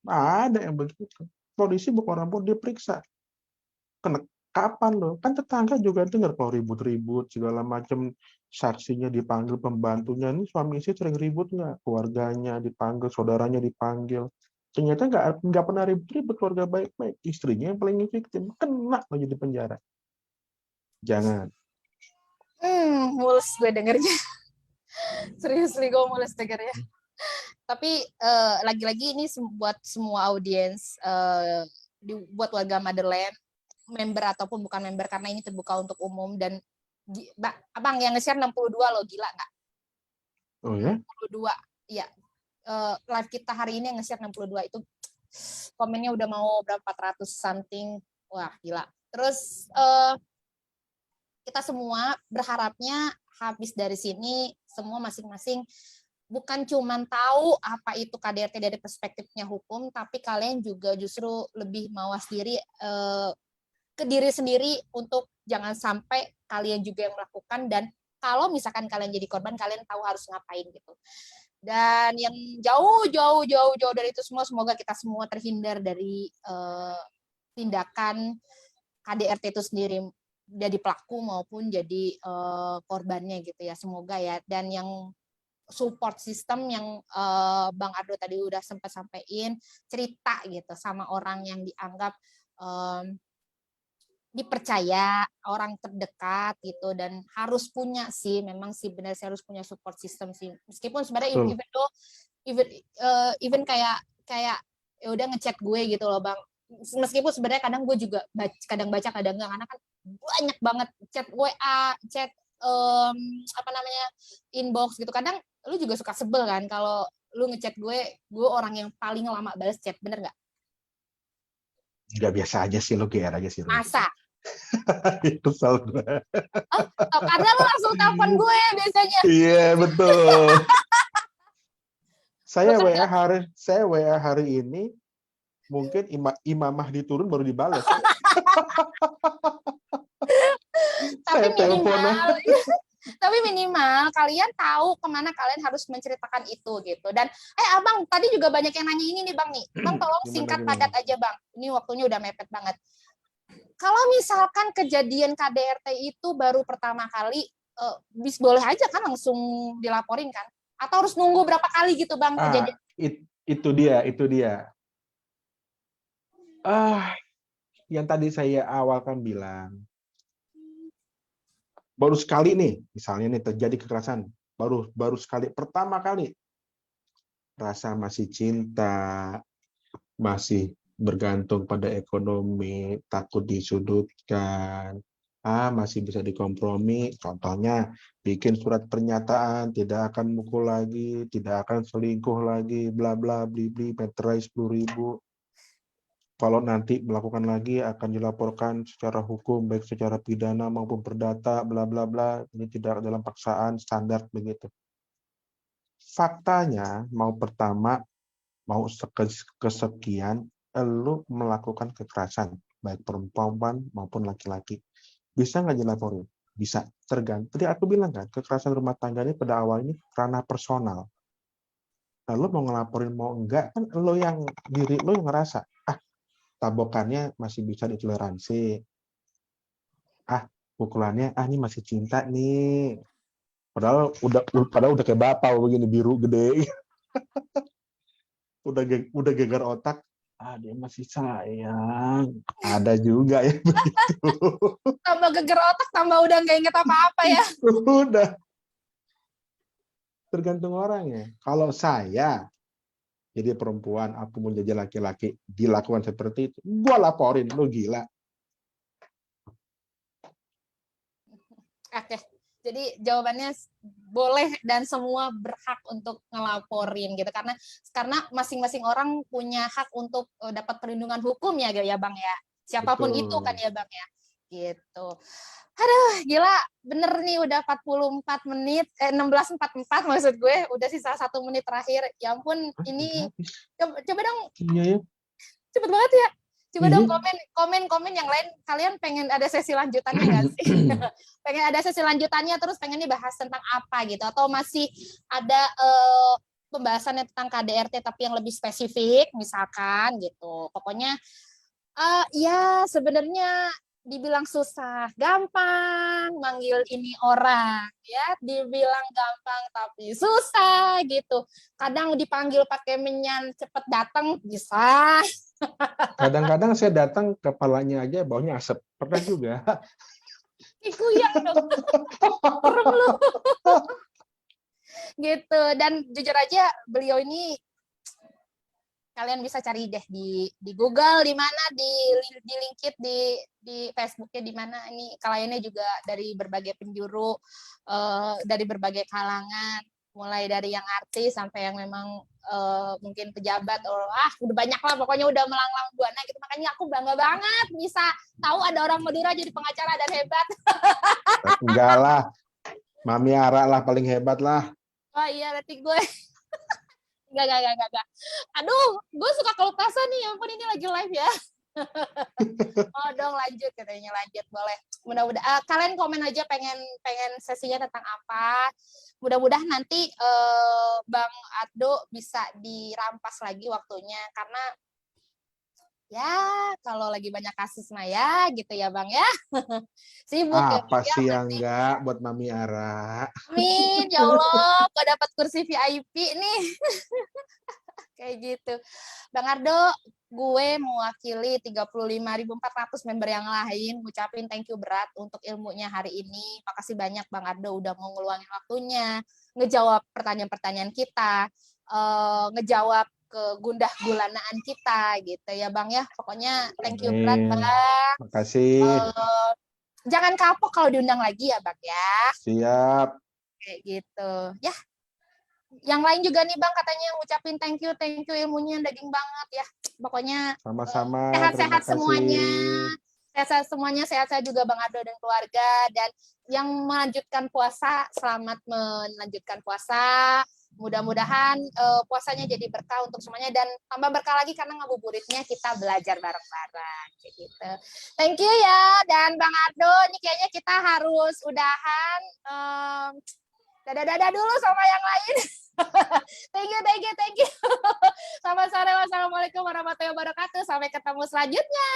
Ada yang begitu. Polisi bukan orang pun diperiksa. Kapan loh? Kan tetangga juga dengar kalau ribut-ribut segala macam, saksinya dipanggil, pembantunya ini suami istri sering ribut nggak? Keluarganya dipanggil, saudaranya dipanggil. Ternyata nggak pernah ribut-ribut, keluarga baik-baik. Istrinya yang paling victim, kena lagi di penjara. Jangan. Mulus gue dengernya. Serius gue mulus dengernya. Tapi lagi-lagi ini buat semua audiens, buat warga Madeleine, member ataupun bukan member, karena ini terbuka untuk umum. Dan abang yang nge-share 62 loh, gila nggak? Oh ya? 62, ya. Live kita hari ini yang nge-share 62, itu komennya udah mau berapa, 400 something. Wah, gila. Terus kita semua berharapnya habis dari sini semua masing-masing bukan cuman tahu apa itu KDRT dari perspektifnya hukum, tapi kalian juga justru lebih mawas diri ke diri sendiri untuk jangan sampai kalian juga yang melakukan, dan kalau misalkan kalian jadi korban, kalian tahu harus ngapain gitu. Dan yang jauh dari itu semua, semoga kita semua terhindar dari tindakan KDRT itu sendiri, jadi pelaku maupun jadi korbannya gitu ya, semoga ya. Dan yang support system yang Bang Ardo tadi udah sempat sampaikan, cerita gitu sama orang yang dianggap dipercaya, orang terdekat gitu, dan harus punya sih, memang sih benar sih harus punya support system sih, meskipun sebenarnya even kayak ya udah ngechat gue gitu loh Bang, meskipun sebenarnya kadang gue juga kadang baca kadang enggak, karena kan banyak banget chat WA, chat inbox gitu, kadang lu juga suka sebel kan kalau lu ngechat gue orang yang paling lama balas chat, bener nggak? Nggak, biasa aja sih, lo GR aja sih lo. Masa? Kesel gue. Karena lu langsung telepon gue biasanya. Iya, betul. Lu kan Saya WA hari ini mungkin imamah diturun baru dibalas. tapi Saya teleponnya. tapi minimal kalian tahu kemana kalian harus menceritakan itu gitu. Dan abang tadi juga banyak yang nanya ini nih bang nih, bang tolong singkat padat aja bang, ini waktunya udah mepet banget. Kalau misalkan kejadian KDRT itu baru pertama kali, boleh aja kan langsung dilaporin kan, atau harus nunggu berapa kali gitu bang kejadian? Itu dia. Yang tadi saya awal kan bilang, baru sekali nih, misalnya nih terjadi kekerasan, baru sekali, pertama kali, rasa masih cinta, masih bergantung pada ekonomi, takut disudutkan, masih bisa dikompromi, contohnya bikin surat pernyataan, tidak akan mukul lagi, tidak akan selingkuh lagi, bla bla bli bli, meterai 10.000. Kalau nanti melakukan lagi akan dilaporkan secara hukum, baik secara pidana maupun perdata, bla bla bla. Ini tidak dalam paksaan, standar begitu. Faktanya, mau pertama, mau kesekian, lu melakukan kekerasan, baik perempuan maupun laki-laki. Bisa nggak dilaporin? Bisa, tergantung. Tadi aku bilang kan, kekerasan rumah tangga ini pada awal ini ranah personal. Lalu mau ngelaporin mau enggak, kan diri lo yang ngerasa, tabokannya masih bisa ditoleransi. Pukulannya, ini masih cinta nih. Padahal udah kayak bapak begini, biru gede. udah gegar otak. Dia masih sayang. Ada juga ya begitu. Tambah geger otak, tambah udah nggak inget apa-apa ya. Udah. Tergantung orangnya. Kalau saya jadi perempuan, aku mau jadi laki-laki, dilakukan seperti itu, gua laporin, lu gila. Oke, jadi jawabannya boleh dan semua berhak untuk ngelaporin gitu, karena masing-masing orang punya hak untuk dapat perlindungan hukum ya bang ya, siapapun Betul. itu kan ya bang ya, gitu. Aduh, gila, bener nih udah 44 menit, 16.44 maksud gue, udah sisa 1 menit terakhir. Ya ampun, ini coba dong, iya. cepet banget ya. Coba dong komen yang lain, kalian pengen ada sesi lanjutannya nggak sih? Pengen ada sesi lanjutannya, terus pengen bahas tentang apa gitu, atau masih ada pembahasannya tentang KDRT tapi yang lebih spesifik misalkan gitu. Pokoknya ya sebenarnya dibilang susah, gampang manggil ini orang, ya dibilang gampang tapi susah gitu. Kadang dipanggil pakai menyan cepet datang bisa. Kadang-kadang saya datang kepalanya aja baunya asap, pernah juga. Kikuyang dong. Serem lu. Gitu. Dan jujur aja beliau ini kalian bisa cari deh di Google, di mana di LinkedIn, di Facebooknya, di mana ini kliennya juga dari berbagai penjuru, dari berbagai kalangan, mulai dari yang artis sampai yang memang mungkin pejabat, udah banyak lah, pokoknya udah melanglang buana gitu. Makanya aku bangga banget bisa tahu ada orang Madura jadi pengacara dan hebat. Enggak lah, Mami Ara lah paling hebat lah. Oh iya, berarti gue Enggak. Aduh, gue suka kelupasan nih, ampun ini lagi live ya. Oh dong, lanjut katanya, lanjut boleh. Mudah-mudahan kalian komen aja pengen sesinya tentang apa. Mudah-mudahan nanti Bang Ardo bisa dirampas lagi waktunya, karena ya kalau lagi banyak kasus mah ya gitu ya Bang ya. Sibuk apa ya, sih yang enggak buat Mami Ara? Amin, ya Allah, kok dapat kursi VIP nih. Kayak gitu. Bang Ardo, gue mewakili 35.400 member yang lain, ngucapin thank you berat untuk ilmunya hari ini. Makasih banyak Bang Ardo udah mau ngeluangin waktunya, ngejawab pertanyaan-pertanyaan kita, ngejawab kegundah gulanaan kita gitu ya Bang ya. Pokoknya thank you berat Bang. Makasih. Jangan kapok kalau diundang lagi ya Bang ya. Siap. Kayak gitu. Ya. Yang lain juga nih Bang katanya ngucapin thank you ilmunya daging banget ya. Pokoknya Sama-sama, terima sehat-sehat semuanya. kasih. Sehat-sehat semuanya, sehat-sehat juga Bang Ardo dan keluarga. Dan yang melanjutkan puasa, selamat melanjutkan puasa. Mudah-mudahan puasanya jadi berkah untuk semuanya dan tambah berkah lagi karena ngabuburitnya kita belajar bareng-bareng kayak gitu. Thank you ya dan Bang Ardo, ini kayaknya kita harus udahan. Dadah-dadah dulu sama yang lain. Thank you. Selamat sore, wassalamualaikum warahmatullahi wabarakatuh. Sampai ketemu selanjutnya.